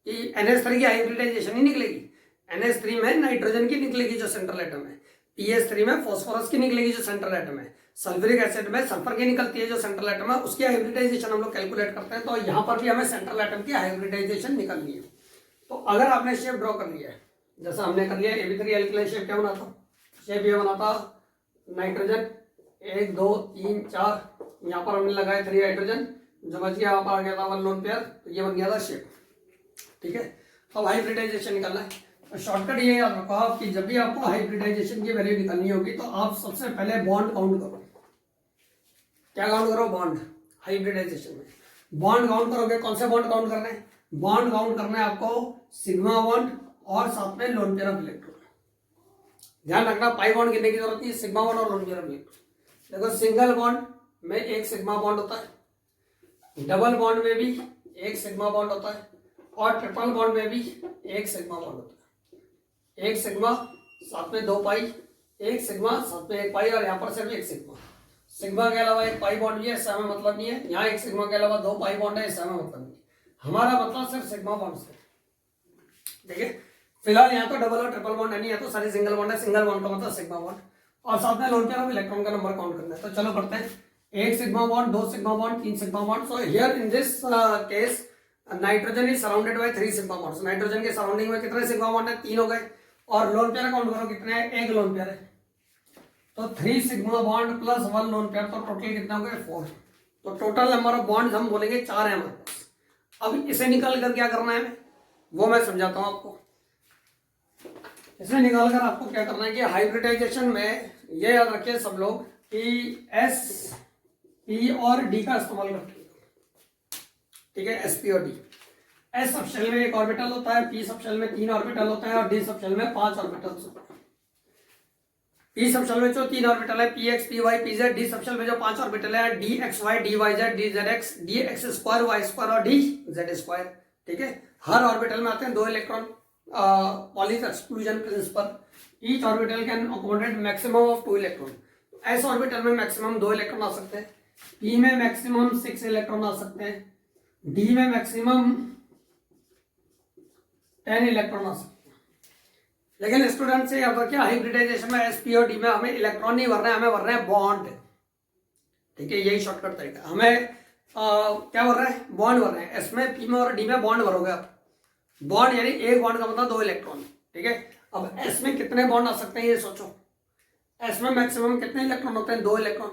[SPEAKER 1] कि NH3 की हाइब्रिडाइजेशन ही निकलेगी। NH3 में नाइट्रोजन की निकलेगी जो सेंट्रल एटम है, PH3 में फॉस्फोरस की निकलेगी जो सेंट्रल एटम है, सल्फ्यूरिक एसिड में सल्फर की निकलती है जो सेंट्रल एटम है, उसकी हाइब्रिडाइजेशन हम लोग कैलकुलेट करते हैं। तो यहाँ पर भी हमें सेंट्रल एटम की हाइब्रिडाइजेशन निकालनी है। तो अगर आपने शेप ड्रॉ कर लिया है, जैसा हमने कर लिया AB3 एल्किलाइन शेप क्या बनाता, शेप ये बनाता नाइट्रोजन 1 2 3 4, यहाँ पर हमने लगाया 3 हाइड्रोजन, जो बच गया यहाँ पर आ गया था 1 लोन पेयर, तो ये बन गया था शेप। ठीक है, अब हाइब्रिडाइजेशन निकालना है। तो शॉर्टकट ये याद रखो आप कि जब भी आपको हाइब्रिडाइजेशन की वैल्यू निकालनी होगी तो आप सबसे पहले बॉन्ड काउंट करो। क्या काउंट करो? बॉन्ड। हाइब्रिडाइजेशन में बॉन्ड काउंट करोगे। कौन से बॉन्ड काउंट करने हैं? बॉन्ड काउंट करना है आपको सिग्मा बॉन्ड और साथ में लोन पेयर ऑफ इलेक्ट्रॉन। ध्यान रखना पाई बॉन्ड गिनने की जरूरत नहीं, सिग्मा बॉन्ड और लोन पेयर ऑफ इलेक्ट्रॉन। देखो सिंगल बॉन्ड में एक सिग्मा बॉन्ड होता है, डबल बॉन्ड में भी एक सिग्मा बॉन्ड होता है, और ट्रिपल बॉन्ड में भी एक सिग्मा बॉन्ड होता है। एक सिग्मा साथ में 2 पाई, एक सिग्मा साथ में 1 पाई, और यहाँ पर सिर्फ एक सिग्मा। सिग्मा के अलावा 1 पाई बॉन्ड भी है, इससे हमें मतलब नहीं है। यहाँ एक सिग्मा के अलावा 2 पाई बॉन्ड है, इससे हमें मतलब नहीं है। हमारा मतलब सिर्फ सिग्मा बॉन्ड से। ठीक है, फिलहाल यहाँ तो डबल और ट्रिपल बॉन्ड नहीं है, तो सारी सिंगल बॉन्ड है। सिंगल बॉन्ड का मतलब सिग्मा बॉन्ड, और साथ में लोन पेयर ऑफ इलेक्ट्रॉन का नंबर काउंट करना है। तो चलो करते हैं। 1 sigma bond, 2 sigma bond, 3 sigma bond. So here in this case nitrogen is surrounded by 3 sigma bonds. Nitrogen के सराउंडिंग में कितने सिग्मा बॉन्ड है? 3 हो गए। और लोन पेयर काउंट करो कितने हैं? 1 लोन पेयर है, तो 3 sigma bond plus 1 lone pair, तो टोटल कितना हो गए? 4। तो टोटल नंबर ऑफ बॉन्ड्स हम बोलेंगे 4 है हमारे पास। अब इसे निकाल कर क्या करना है वो मैं समझाता हूं आपको। इसे निकाल कर आपको क्या करना है कि हाइब्रिडाइजेशन में ये याद रखिए सब लोग कि S, P और D का इस्तेमाल करते हैं। ठीक है, S, P और D। S सब शेल में 1 ऑर्बिटल होता है, P सब शेल में 3 ऑर्बिटल होता है, और D सब शेल में 5 ऑर्बिटल्स होता है। P सब शेल में जो 3 ऑर्बिटल है, PX, PY, PZ, D sub shell में जो 5 ऑर्बिटल है, DXY, DYZ, DZX, DX square, Y square और DZ स्क्वायर। ठीक है, हर ऑर्बिटल में आते हैं 2 electron. Pauli's exclusion principle. Each orbital can accommodate maximum of 2 electron. S orbital में मैक्सिमम 2 इलेक्ट्रॉन आ सकते हैं, P में मैक्सिमम 6 इलेक्ट्रॉन आ सकते हैं, D में मैक्सिमम 10 इलेक्ट्रॉन आ सकते हैं। लेकिन स्टूडेंट से याद रखिए हाइब्रिडाइजेशन में S, P और D में हमें इलेक्ट्रॉन नहीं भरना है, हमें भरना है बॉन्ड। ठीक है, यही शॉर्टकट तरीका। हमें क्या भर रहे हैं? बॉन्ड भर रहे हैं। S में, P में और D में बॉन्ड भरोगे आप। बॉन्ड यानी एक बॉन्ड का मतलब 2 इलेक्ट्रॉन। ठीक है, अब S में कितने बॉन्ड आ सकते हैं ये सोचो। S में मैक्सिमम कितने इलेक्ट्रॉन होते हैं? 2 इलेक्ट्रॉन,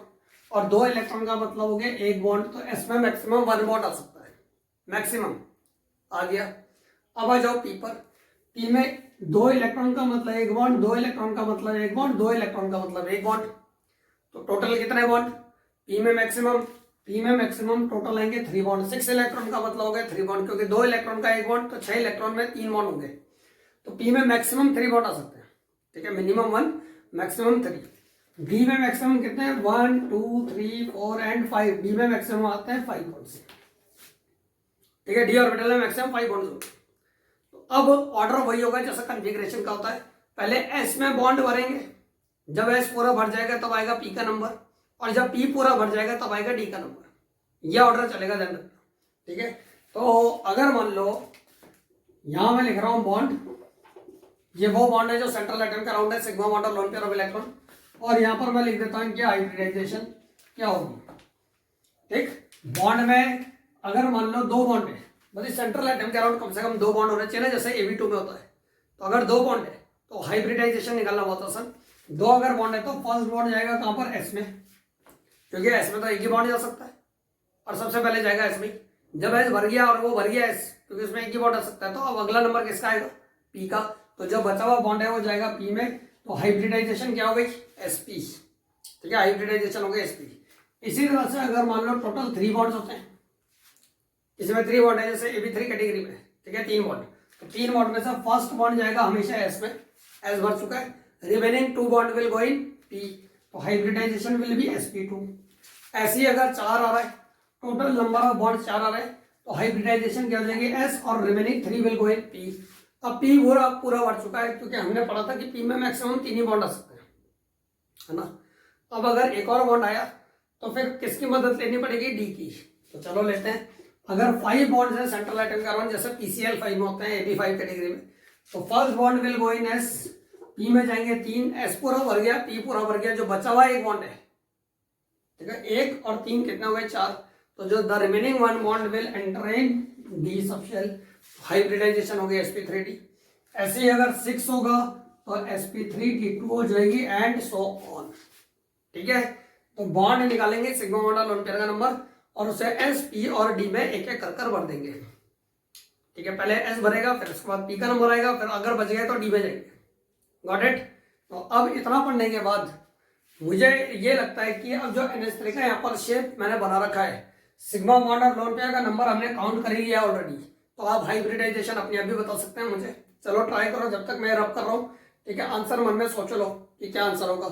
[SPEAKER 1] और 2 इलेक्ट्रॉन का मतलब हो गया 1 बॉन्ड। तो S में मैक्सिमम 1 बॉन्ड आ सकता है, मैक्सिमम आ गया। अब आ जाओ P पर। P में 2 इलेक्ट्रॉन का मतलब 1 बॉन्ड, 2 इलेक्ट्रॉन का मतलब 1 बॉन्ड, 2 इलेक्ट्रॉन का मतलब 1 बॉन्ड। तो टोटल कितने बॉन्ड? P में मैक्सिमम टोटल आएंगे 3 बॉन्ड। 6 इलेक्ट्रॉन का मतलब हो गया 3 बॉन्ड, क्योंकि 2 इलेक्ट्रॉन का 1 बॉन्ड, तो 6 इलेक्ट्रॉन में 3 बॉन्ड होंगे। तो P में मैक्सिमम 3 बॉन्ड आ सकते हैं। ठीक है, मिनिमम 1, मैक्सिमम 3। D में मैक्सिमम कितने हैं? 1 2 3 4 एंड 5। D में मैक्सिमम आते हैं 5 बॉन्ड्स। ठीक है, D ऑर्बिटल में मैक्सिमम 5 बॉन्ड्स होते हैं। अब ऑर्डर वही होगा जैसा कॉन्फ़िगरेशन का होता है, पहले एस में बॉन्ड भरेंगे, जब एस पूरा भर जाएगा तब आएगा पी का नंबर, और जब पी पूरा भर जाएगा तब आएगा डी का नंबर। यह ऑर्डर चलेगा जनरल। ठीक है, तो अगर मान लो यहां मैं लिख रहा हूं बॉन्ड, ये वो बॉन्ड है जो सेंट्रल एटम का राउंड है, सिग्मा बॉन्ड और लोन पेयर ऑफ इलेक्ट्रॉन, और यहां पर मैं लिख देता हूं कि हाइब्रिडाइजेशन क्या होगी। ठीक, बॉन्ड में अगर मान लो दो बॉन्ड है, मतलब सेंट्रल एटम के अराउंड कम से कम दो बॉन्ड होने चाहिए ना, जैसे Ab2 में होता है। तो अगर दो बॉन्ड है तो हाइब्रिडाइजेशन निकालना बहुत आसान। दो अगर बॉन्ड है तो फर्स्ट बॉन्ड जाएगा कहां पर, एस में, क्योंकि एस में तो एक ही बॉन्ड जा सकता है और सबसे पहले जाएगा एस में। जब एस भर गया और वो भर गया एस, क्योंकि उसमें एक ही बॉन्ड आ सकता है, तो अब अगला नंबर किसका आएगा, पी का। तो जो बचा हुआ बॉन्ड है वो जाएगा पी में, तो हाइब्रिडाइजेशन क्या हो गई, एसपी। ठीक है, हाइब्रिडाइजेशन हो गई एसपी। इसी तरह से अगर मान लो टोटल 3 बॉन्ड्स होते हैं, इसमें 3 बॉन्ड है, जैसे AB3 कैटेगरी में, ठीक है 3 बॉन्ड, तो 3 बॉन्ड में से फर्स्ट बॉन्ड जाएगा हमेशा एस में, एस भर चुका है, remaining 2 bond will go in P, तो हाइब्रिडाइजेशन विल बी sp2। ऐसे ही अगर 4 आ रहा है, टोटल नंबर ऑफ बॉन्ड 4 आ रहे हैं, तो हाइब्रिडाइजेशन क्या हो जाएगी, एस, और remaining 3 will go in P. अब पी पूरा भर चुका है, क्योंकि हमने पढ़ा था कि पी में मैक्सिमम 3 ही बॉन्ड आ सकते हैं, है ना। अब अगर एक और बॉन्ड आया तो फिर किसकी मदद लेनी पड़ेगी, डी की। तो चलो लेते हैं, अगर 5 बॉन्ड्स हैं सेंट्रल एटम के अराउंड, जैसे PCl 5 में होते हैं, AB5 कैटेगरी में, तो first bond will go in S, P में जाएंगे 3, एस पूरा भर गया, पी पूरा भर गया, जो बचा हुआ एक बॉन्ड है, ठीक है, 1 और 3 कितना हुए, 4, तो जो the remaining 1 bond will enter in D subshell, hybridization हो गई sp3d। ऐसे ही अगर 6 होगा तो sp3d2 हो जाएगी, एंड सो ऑन। ठीक है, तो बॉन्ड निकालेंगे सिग्मा बॉन्ड और लोन पेयर का नंबर, और उसे एस, पी और डी में एक एक कर भर देंगे। ठीक है, पहले एस भरेगा, फिर उसके बाद पी का नंबर आएगा, फिर अगर बच गए तो डी में जाएंगे। Got it. तो अब इतना पढ़ने के बाद मुझे ये लगता है कि अब जो NH3 का यहाँ पर शेप मैंने बना रखा है, सिग्मा बॉन्ड और लोन पेयर का नंबर हमने काउंट कर ही लिया ऑलरेडी, तो आप हाइब्रिडाइजेशन अपने आप भी बता सकते हैं मुझे। चलो ट्राई करो, जब तक मैं रब कर रहा हूँ। ठीक है, आंसर मन में सोच लो कि क्या आंसर होगा।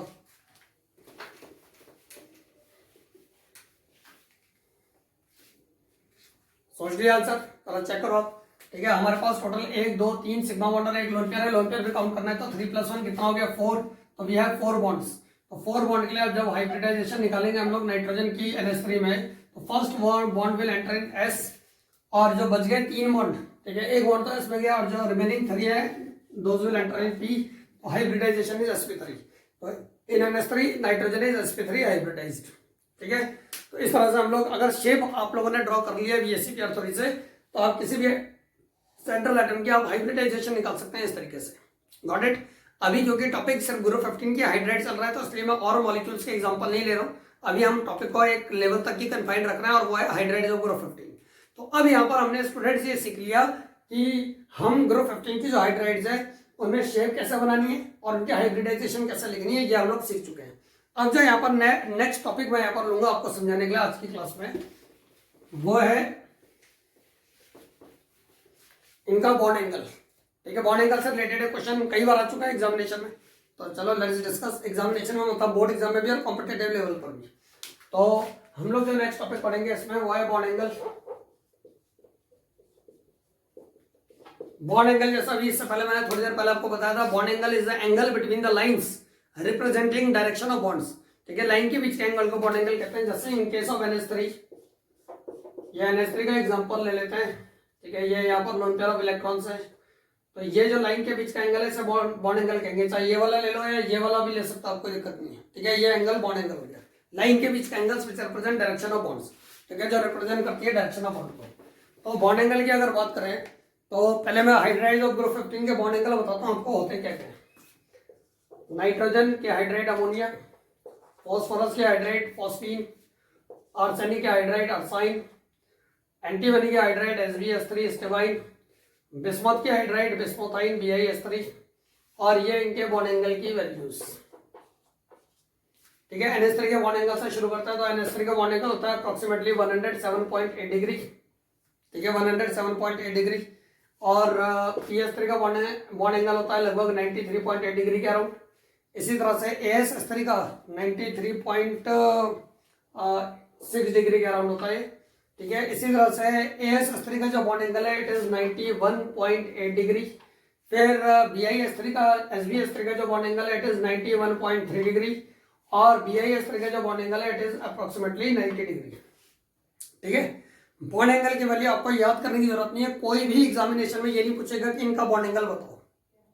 [SPEAKER 1] सोच लिया आंसर, चलो चेक करो आप। ठीक है, हमारे पास टोटल 1 2 3 सिग्मा बॉन्ड और एक लोन पेयर है, लोन पेयर भी काउंट करना है, तो 3 + 1 कितना हो गया, 4। तो वी हैव 4 बॉन्ड्स। तो 4 बॉन्ड के लिए अब जब हाइब्रिडाइजेशन निकालेंगे हम लोग नाइट्रोजन की NH3 में, तो first bond will enter in S, और जो बच गए 3 बॉन्ड, ठीक है, एक बॉन्ड तो एस में गया, और जो रिमेनिंग 3 है those will enter in P, तो हाइब्रिडाइजेशन इज sp3। तो इन NH3 nitrogen is sp3 hybridised. ठीक है, तो इस तरह से हम लोग, अगर शेप आप लोगों ने ड्रॉ कर लिया VSEP थ्योरी से, तो आप किसी भी सेंट्रल एटम की आप हाइब्रिडाइजेशन निकाल सकते हैं इस तरीके से। Got it. अभी क्योंकि टॉपिक सिर्फ ग्रुप 15 की हाइड्राइड चल रहा है, तो इसलिए मैं और मॉलिक्यूल्स के एग्जांपल नहीं ले रहा हूँ। अभी हम टॉपिक को एक लेवल तक ही कन्फाइंड रख रहे हैं, और वो है हाइड्राइड ऑफ ग्रुप 15। तो अब यहाँ पर हमने स्टूडेंट्स ये सीख लिया कि हम ग्रुप 15 की जो हाइड्राइड्स है उनमें शेप कैसे बनानी है और उनकी हाइब्रिडाइजेशन कैसे लिखनी है, ये हम लोग सीख चुके हैं। अब जो यहाँ पर नेक्स्ट टॉपिक मैं यहाँ पर लूंगा आपको समझाने के लिए आज की क्लास में, वो है इनका बॉन्ड एंगल। ठीक है, बॉन्ड एंगल से रिलेटेड क्वेश्चन कई बार आ चुका है एग्जामिनेशन में, तो चलो लेट्स डिस्कस। एग्जामिनेशन में मतलब बोर्ड एग्जाम में भी और कॉम्पिटेटिव लेवल पर भी। तो हम लोग जो नेक्स्ट टॉपिक पढ़ेंगे इसमें वो है बॉन्ड एंगल। बॉन्ड एंगल जैसा भी इससे पहले मैंने थोड़ी देर पहले आपको बताया था, bond angle is the angle between the lines representing direction of bonds. ठीक है, लाइन के बीच के एंगल को बॉन्ड एंगल कहते हैं। जैसे इन केस ऑफ NH3, ये NH3 का एग्जांपल ले लेते हैं। ठीक है, ये यहाँ पर लोन पेयर ऑफ इलेक्ट्रॉन्स है, तो ये जो लाइन के बीच का एंगल है इसे बॉन्ड एंगल कहेंगे। चाहे ये वाला ले लो या ये वाला भी ले सकते हो, आपको दिक्कत नहीं है। ठीक है, ये एंगल बॉन्ड एंगल हो गया, लाइन के बीच का angles which represent direction of bonds. ठीक है, जो रिप्रेजेंट करती है डायरेक्शन ऑफ बॉन्ड को। तो बॉन्ड एंगल की अगर बात करें तो पहले मैं हाइड्राइड ऑफ ग्रुप 15 के बॉन्ड एंगल बताता हूँ आपको होते क्या क्या। नाइट्रोजन के हाइड्राइड अमोनिया, फॉस्फोरस के हाइड्राइड फॉस्फीन, आर्सेनिक के हाइड्राइड अरसाइन, एंटीमनी के हाइड्राइड SbS3 स्टेबाइन, बिस्मथ के हाइड्राइड बिस्मोथाइन BiS3, और ये इनके बॉन्ड एंगल की वैल्यूज। ठीक है, NH3 के बॉन्ड एंगल से शुरू करते हैं। तो NH3 का बॉन्ड एंगल होता है अप्रोक्सीमेटली 107.8 डिग्री। ठीक है, 107.8 डिग्री। और PS3 का बॉन्ड एंगल होता है लगभग 93.8 डिग्री के अराउंड। इसी तरह से AsS3 का 93.6 डिग्री के अराउंड होता है। ठीक है। इसी तरह से AS3 का जो बॉन्ड एंगल है इट इज 91.8 डिग्री। फिर BIS3 का SBS3 का जो बॉन्ड एंगल है इट इज 91.3 डिग्री और BIS3 का जो बॉन्ड एंगल है इट इज अप्रोक्सीमेटली 90 डिग्री। ठीक है, बॉन्ड एंगल की वैल्यू आपको याद करने की जरूरत नहीं है। कोई भी एग्जामिनेशन में ये नहीं पूछेगा कि इनका बॉन्ड एंगल बताओ,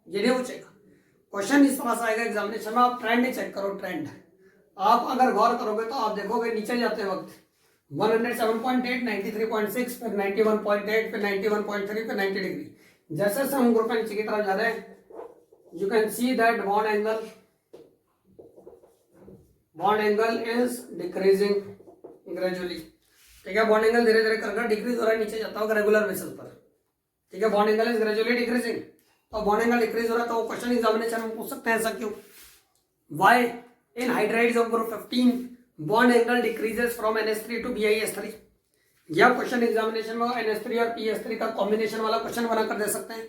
[SPEAKER 1] ये नहीं पूछेगा। क्वेश्चन इस तरह से आएगा एग्जामिनेशन में, आप ट्रेंड ही चेक करो। ट्रेंड आप अगर गौर करोगे तो आप देखोगे नीचे जाते वक्त 107.8, 93.6, फिर 91.8, फिर 91.3, फिर 90 डिग्री। जैसे जैसे हम ग्रुप नीचे की तरफ जा रहे हैं you can see that bond angle is decreasing gradually. ठीक है, बॉन्ड एंगल धीरे धीरे कर डिक्रीज हो रहा है, नीचे जाता होगा रेगुलर बेसिस पर। ठीक है, bond angle is gradually decreasing. तो बॉन्ड एंगल डिक्रीज हो रहा है तो क्वेश्चन एग्जामिनेशन में पूछ सकते हैं ऐसा क्यों। Why in hydrides of group 15 bond angle decreases from NH3 to BIS3। यह क्वेश्चन एग्जामिनेशन में NH3 और PS3 का कॉम्बिनेशन वाला क्वेश्चन बना कर दे सकते हैं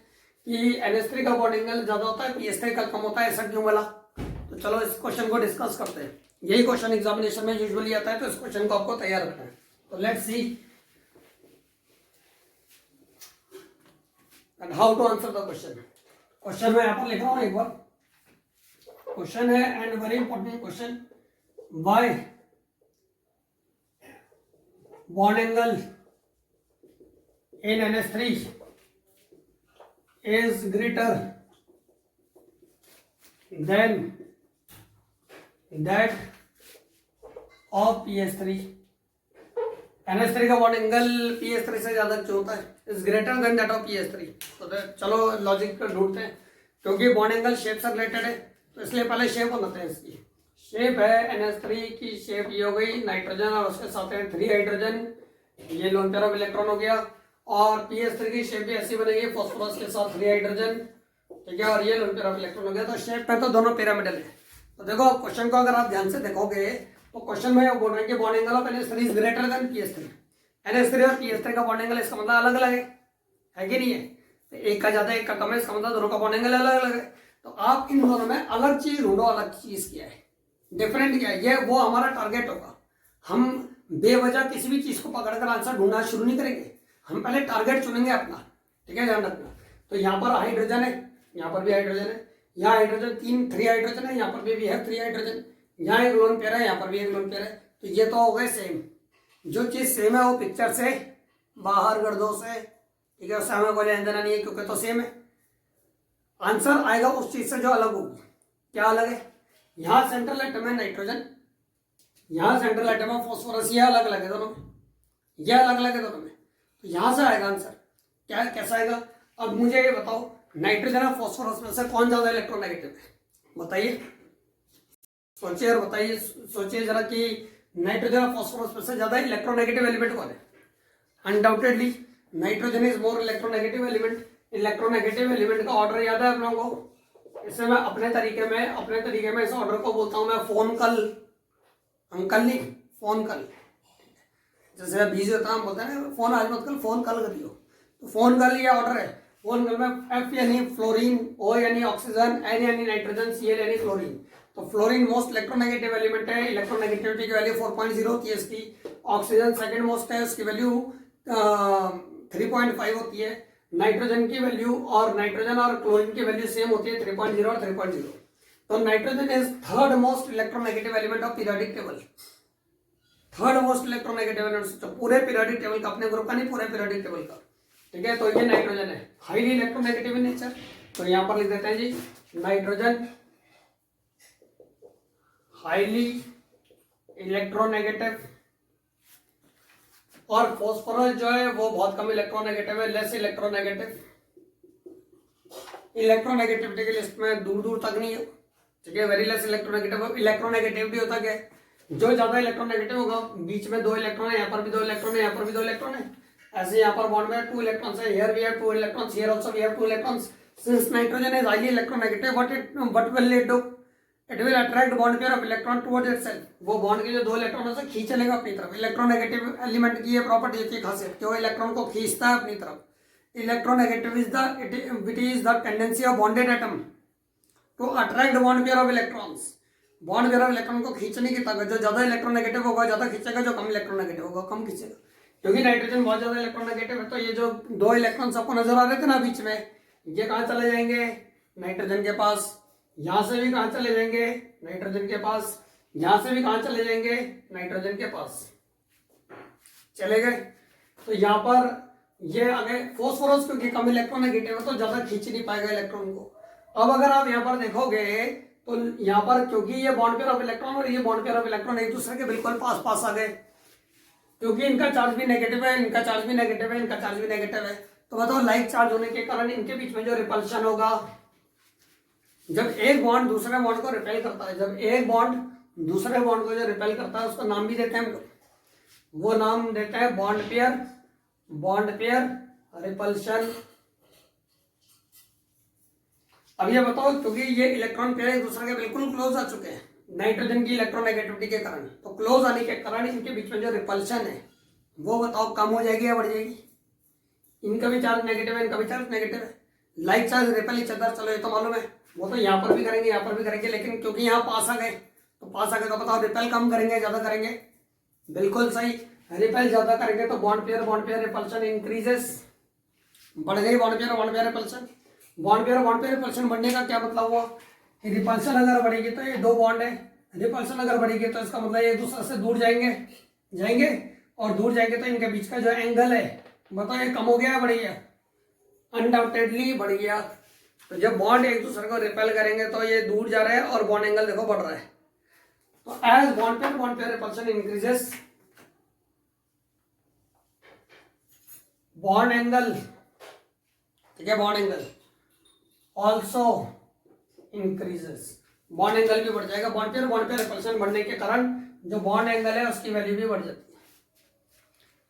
[SPEAKER 1] कि NH3 का बॉन्ड एंगल ज्यादा होता है, PS3 का कम होता है, ऐसा क्यों वाला। तो चलो इस क्वेश्चन को डिस्कस करते हैं। यही क्वेश्चन एग्जामिनेशन में यूजुअली आता है, तो इस क्वेश्चन को आपको तैयार रखना है। तो let's see and how to answer the question. Question मैं यहाँ पर लिख रहा हूँ एक बार। क्वेश्चन है and very important question, why bond angle in NH3 is greater than that of PS3। NH3 का बॉन्ड एंगल PS3 से ज्यादा क्यों होता है, is greater than that of PS3। तो चलो लॉजिक पर ढूंढते हैं, क्योंकि बॉन्ड एंगल शेप से रिलेटेड है तो इसलिए पहले शेप बनाते हैं। इसकी शेप है NH3 की शेप ये हो गई, नाइट्रोजन और उसके साथ है 3 हाइड्रोजन, ये लोन पेयर ऑफ इलेक्ट्रॉन हो गया। और PS3 की शेप भी ऐसी बनेगी, फॉस्फोरस के साथ 3 हाइड्रोजन, ठीक है, और ये लोन पेयर ऑफ इलेक्ट्रॉन हो गया। तो शेप में तो दोनों पिरामिडल है। तो देखो क्वेश्चन को अगर आप ध्यान से देखोगे तो क्वेश्चन में बोल रहे हैं कि bond angle of NH3 is greater than PS3। NH3 और PS3 का बॉन्ड एंगल इसका मतलब अलग अलग है कि नहीं है। तो एक का ज्यादा एक का कम है, इसका मतलब दोनों का बॉन्ड एंगल अलग अलग है। तो आप इन दोनों में अलग चीज ढूंढो, अलग चीज क्या है, डिफरेंट क्या है, ये वो हमारा टारगेट होगा। हम बेवजह किसी भी चीज को पकड़कर आंसर ढूंढना शुरू नहीं करेंगे, हम पहले टारगेट चुनेंगे अपना। ठीक है, ध्यान रखना। तो यहाँ पर हाइड्रोजन है, यहाँ पर भी हाइड्रोजन है, यहाँ हाइड्रोजन 3 हाइड्रोजन है, यहाँ पर भी है 3 हाइड्रोजन, यहाँ एक लोन पेयर है, यहाँ पर भी एक लोन पेयर है। तो ये तो हो गए सेम। जो चीज सेम है वो पिक्चर से बाहर कर दो उसे, ठीक है, उससे हमें कोई लेना देना नहीं है क्योंकि तो सेम है। आंसर आएगा उस चीज से जो अलग होगी। क्या अलग है, यहाँ सेंट्रल एटम है नाइट्रोजन, यहाँ सेंट्रल एटम है फॉस्फोरस, ये अलग अलग है दोनों, ये अलग अलग है दोनों में। तो यहां से आएगा आंसर। क्या कैसा आएगा, अब मुझे ये बताओ नाइट्रोजन और फॉस्फोरस में से कौन ज्यादा इलेक्ट्रोनेगेटिव है, बताइए, सोचिए और बताइए, सोचिए जरा कि नाइट्रोजन और फॉस्फोरस में से ज्यादा इलेक्ट्रोनेगेटिव एलिमेंट कौन है। Undoubtedly nitrogen is more electronegative element. Electronegative element का ऑर्डर याद है आप लोगों को। इससे मैं अपने तरीके में इस ऑर्डर को बोलता हूं मैं फोन कल, अंकल नहीं फोन कल। जैसे बिजी होता है हम बोलते हैं फोन आज मत कल, फोन कल कर दियो। तो फोन कल ये ऑर्डर है। फोन कल में F यानी फ्लोरीन, O यानी ऑक्सीजन, N यानी नाइट्रोजन, Cl यानी क्लोरीन। तो फ्लोरीन मोस्ट इलेक्ट्रोनेगेटिव एलिमेंट है, इलेक्ट्रोनेगेटिविटी की वैल्यू 4.0 होती है इसकी। ऑक्सीजन सेकंड मोस्ट है, उसकी वैल्यू 3.5 होती है। नाइट्रोजन की वैल्यू और नाइट्रोजन और क्लोरीन की वैल्यू सेम होती है 3.0 और 3.0। तो nitrogen is third most electronegative element of periodic table. Third most electronegative element तो पूरे पीरियोडिक टेबल का, अपने ग्रुप का नहीं, पूरे पीरियोडिक टेबल का। ठीक है, तो ये नाइट्रोजन है, हाईली इलेक्ट्रोनेगेटिव इन नेचर। तो यहां पर लिख देते हैं जी नाइट्रोजन हाईली इलेक्ट्रोनेगेटिव, और फॉस्फोरस जो है वो बहुत कम इलेक्ट्रोनेगेटिव है, लेस इलेक्ट्रोनेगेटिव। इलेक्ट्रोनेगेटिविटी की लिस्ट में दूर दूर तक नहीं है। ठीक है, वेरी लेस इलेक्ट्रोनेगेटिव। इलेक्ट्रोनेगेटिविटी होता क्या है, जो ज्यादा इलेक्ट्रोनेगेटिव होगा, बीच में 2 इलेक्ट्रॉन है, यहाँ पर भी 2 इलेक्ट्रॉन है, यहाँ पर भी 2 इलेक्ट्रॉन है। ऐसे यहाँ पर बॉन्ड में 2 इलेक्ट्रॉन्स है, here we have 2 electrons, here also we have 2 electrons. Since nitrogen is highly electronegative, what will it do, it will attract bond pair of electron towards itself. वो बॉन्ड के जो 2 electron है खींच लेगा अपनी तरफ। इलेक्ट्रोनेगेटिव एलिमेंट की ये प्रॉपर्टी होती है, खासियत कि वो इलेक्ट्रॉन को खींचता है अपनी तरफ। Electronegative is the tendency of bonded atom to attract bond pair of electrons. Bond pair of electron को खींचने की ताकत, जो ज्यादा इलेक्ट्रोनेगेटिव होगा ज्यादा खींचेगा, जो कम इलेक्ट्रोनेगेटिव होगा कम खींचेगा। क्योंकि नाइट्रोजन बहुत ज्यादा इलेक्ट्रोनेगेटिव है, तो ये जो दो इलेक्ट्रॉन सबको नजर आ रहे थे ना बीच में, ये कहाँ चले जाएंगे, नाइट्रोजन के पास। यहां से भी कहाँ चले जाएंगे, नाइट्रोजन के पास। यहां से भी कहाँ चले जाएंगे, नाइट्रोजन के पास चले गए। तो यहाँ पर ये आगे फॉस्फोरस क्योंकि कम इलेक्ट्रोनेगेटिव है तो ज्यादा खींच नहीं पाएगा इलेक्ट्रॉन को। अब अगर आप यहाँ पर देखोगे तो यहाँ पर क्योंकि ये बॉन्ड पेयर ऑफ इलेक्ट्रॉन और ये बॉन्ड पेयर ऑफ इलेक्ट्रॉन एक दूसरे के बिल्कुल पास पास आ गए, क्योंकि इनका चार्ज भी नेगेटिव है, इनका चार्ज भी नेगेटिव है, इनका चार्ज भी नेगेटिव है। तो बताओ लाइक चार्ज होने के कारण इनके बीच में जो रिपल्शन होगा, जब एक बॉन्ड दूसरे बॉन्ड को रिपेल करता है, जब एक बॉन्ड दूसरे बॉन्ड को जो रिपेल करता है उसका नाम भी देते हैं हम लोग, वो नाम देते हैं बॉन्ड पेयर रिपल्शन। अब ये बताओ क्योंकि ये इलेक्ट्रॉन पेयर एक दूसरे के बिल्कुल क्लोज आ चुके हैं नाइट्रोजन की इलेक्ट्रोनेगेटिविटी के कारण, तो क्लोज आने के कारण इनके बीच में जो रिपल्शन है वो बताओ कम हो जाएगी या बढ़ जाएगी। इनका भी चार्ज नेगेटिव है, इनका भी चार्ज नेगेटिव है, like charge repel each other, चलो ये तो मालूम है, वो तो यहाँ पर भी करेंगे यहाँ पर भी करेंगे, लेकिन क्योंकि यहाँ पास आ गए तो पास आ गए तो बताओ रिपेल कम करेंगे ज्यादा करेंगे, बिल्कुल सही, रिपेल ज्यादा करेंगे तो बॉन्ड पेयर रिपल्शन इंक्रीजेस, बढ़ गई bond pair repulsion. Bond pair repulsion बढ़ने का क्या मतलब हुआ, रिपल्शन अगर बढ़ेगी तो ये दो बॉन्ड है, रिपल्शन अगर बढ़ेगी तो इसका मतलब एक दूसरे से दूर जाएंगे और दूर जाएंगे तो इनके बीच का जो एंगल है बताओ ये कम हो गया या बढ़ गया, अनडाउटेडली बढ़ गया। तो जब बॉन्ड एक दूसरे को रिपेल करेंगे तो ये दूर जा रहा है और बॉन्ड एंगल देखो बढ़ रहा है। तो as bond pair repulsion increases, bond angle, ठीक है, bond angle also increases, bond angle भी बढ़ जाएगा। बॉन्ड पेयर रिपल्शन बढ़ने के कारण जो बॉन्ड एंगल है उसकी वैल्यू भी बढ़ जाती है,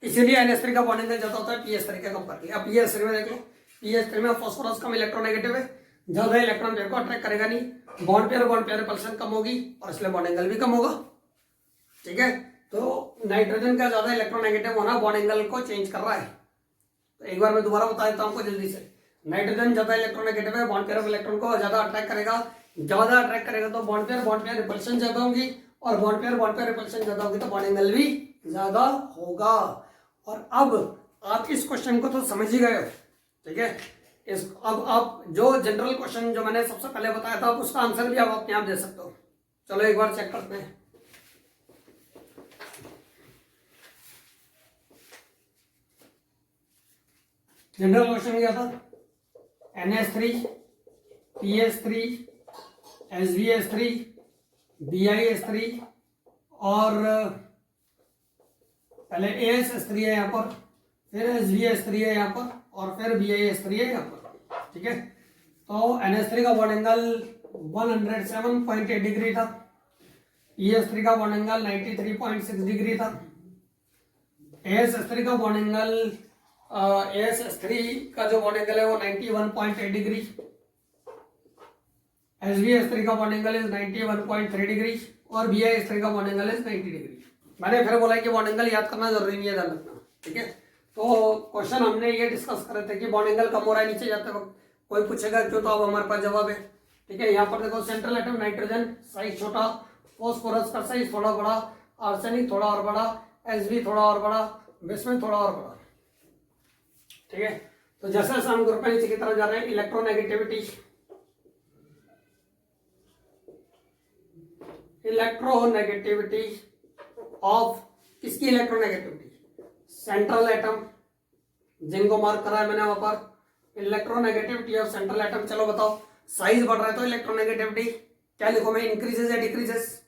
[SPEAKER 1] इसीलिए NH3 का बॉन्ड एंगल ज्यादा होता है pH3 के कंपेरेटिवली। अब pH3 में देख लो, pH3 में फॉस्फोरस कम इलेक्ट्रोनेगेटिव है, ज्यादा इलेक्ट्रॉन पेयर को अट्रैक्ट करेगा नहीं, बॉन्ड पेयर रिपल्शन कम होगी और इसलिए बॉन्ड एंगल भी कम होगा, ठीक है। तो नाइट्रोजन का ज्यादा इलेक्ट्रोनेगेटिव होना बॉन्ड एंगल को चेंज कर रहा है। तो एक बार मैं दोबारा बता देता हूँ आपको जल्दी से, नाइट्रोजन ज्यादा इलेक्ट्रोनेगेटिव है, बॉन्ड पेयर ऑफ इलेक्ट्रॉन को ज्यादा अट्रैक्ट करेगा, तो बॉन्ड पेयर रिपल्शन ज्यादा होगी, और बॉन्ड पेयर रिपल्शन ज्यादा होगी तो बॉन्ड एंगल भी ज्यादा होगा। और अब आप इस क्वेश्चन को तो समझ ही गए हो, ठीक है। अब आप जो जनरल क्वेश्चन जो मैंने सबसे पहले बताया था आप उसका आंसर भी आप अपने आप दे सकते हो। चलो एक बार चेक करते हैं। जनरल क्वेश्चन क्या था, NH3 PH3 SbH3 BiH3 और पहले ASH3 है यहाँ पर, फिर SbH3 है यहाँ पर और फिर BiH3 है यहाँ पर, ठीक है। तो NH3 का बॉन्ड एंगल 107.8 डिग्री था, PH3 का बॉन्ड एंगल 93.6 डिग्री था, ASH3 का बॉन्ड एंगल ASH3 का जो बॉन्ड एंगल है वो 91.8 डिग्री, SbH3 का बॉन्ड एंगल इज 91.3 डिग्री और BiH3 का बॉन्ड एंगल इज 90 डिग्री। मैंने फिर बोला कि बॉन्ड एंगल याद करना जरूरी नहीं है, ध्यान रखना, ठीक है। तो क्वेश्चन हमने ये डिस्कस करे थे कि बॉन्ड एंगल कम हो रहा है नीचे जाते वक्त, कोई पूछेगा क्यों, तो अब हमारे पास जवाब है, ठीक है। यहाँ पर देखो सेंट्रल एटम नाइट्रोजन साइज छोटा, फॉस्फोरस का साइज थोड़ा बड़ा, आर्सेनिक थोड़ा और बड़ा, Sb थोड़ा और बड़ा, विस्मिन थोड़ा और बड़ा, ठीक है। तो जैसे जैसे हम ग्रुप में नीचे की तरफ जा रहे हैं, इलेक्ट्रोनेगेटिविटी ऑफ किसकी इलेक्ट्रोनेगेटिविटी, सेंट्रल एटम, जिनको मार्क करा है मैंने वहां पर, इलेक्ट्रोनेगेटिविटी ऑफ सेंट्रल एटम। चलो बताओ, साइज बढ़ रहा है तो इलेक्ट्रोनेगेटिविटी क्या लिखो मैं, इंक्रीजेस या डिक्रीजेस,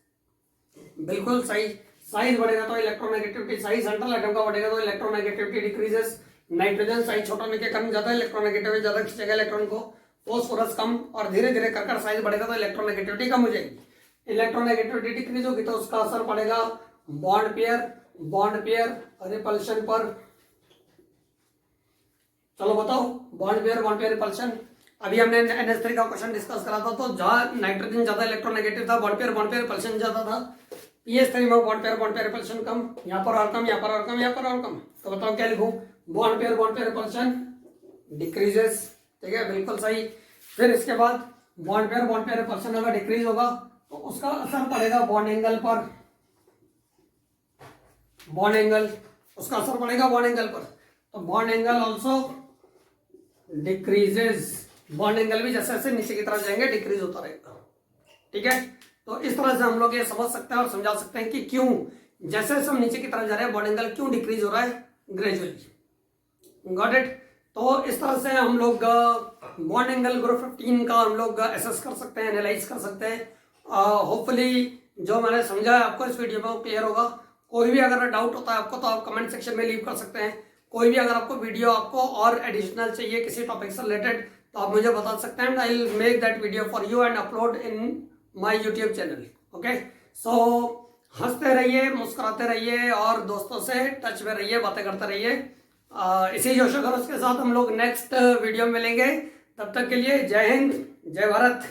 [SPEAKER 1] बिल्कुल सही, साइज बढ़ेगा तो इलेक्ट्रोनेगेटिविटी, साइज सेंट्रल एटम का बढ़ेगा तो इलेक्ट्रोनेगेटिविटी डिक्रीजेस। नाइट्रोजन साइज छोटा होने के कारण ज्यादा इलेक्ट्रोनेगेटिविटी, ज्यादा खींचेगा इलेक्ट्रॉन को, फॉस्फोरस कम, और धीरे धीरे कर साइज बढ़ेगा तो इलेक्ट्रोनेगेटिविटी कम हो जाएगी। इलेक्ट्रोनेगेटिविटी डिक्रीज होगी तो उसका असर पड़ेगा बॉन्ड पेयर रिपल्शन पर। चलो बताओ, बॉन्ड पेयर रिपल्शन। अभी हमने NH3 का क्वेश्चन डिस्कस करा था, तो जहां नाइट्रोजन ज्यादा इलेक्ट्रोनेगेटिव था, बॉन्ड पेयर रिपल्शन ज्यादा था, pH3 में बॉन्ड पेयर रिपल्शन कम, यहाँ पर और कम, यहाँ पर और कम, यहाँ पर और कम। तो बताओ क्या लिखूं, बॉन्ड पेयर रिपल्शन डिक्रीजेस, ठीक है, बिल्कुल सही। फिर इसके बाद बॉन्ड पेयर रिपल्शन अगर डिक्रीज होगा तो उसका असर पड़ेगा बॉन्ड एंगल पर, बॉन्ड एंगल, उसका असर पड़ेगा बॉन्ड एंगल पर, तो bond angle also decreases, bond angle भी जैसे जैसे नीचे की तरफ जाएंगे डिक्रीज होता रहेगा। ठीक है, तो इस तरह से हम लोग ये समझ सकते हैं और समझा सकते हैं कि क्यों जैसे जैसे हम नीचे की तरफ जा रहे हैं बॉन्ड एंगल क्यों डिक्रीज हो रहा है ग्रेजुअली। Got it. तो इस तरह से हम लोग बॉन्ड एंगल ग्रुप 15 का हम लोग एसेस कर सकते हैं, एनालाइज कर सकते हैं। होपफुली जो मैंने समझा है आपको इस वीडियो में वो क्लियर होगा। कोई भी अगर डाउट होता है आपको तो आप कमेंट सेक्शन में लीव कर सकते हैं। कोई भी अगर आपको वीडियो आपको और एडिशनल चाहिए किसी टॉपिक से रिलेटेड तो आप मुझे बता सकते हैं, I will make that video for you and upload in my YouTube channel. Okay, so हंसते रहिए, मुस्कुराते रहिए और दोस्तों से टच में रहिए, बातें करते रहिए। इसी जोश खरोश के साथ हम लोग नेक्स्ट वीडियो में मिलेंगे। तब तक के लिए जय हिंद, जय भारत।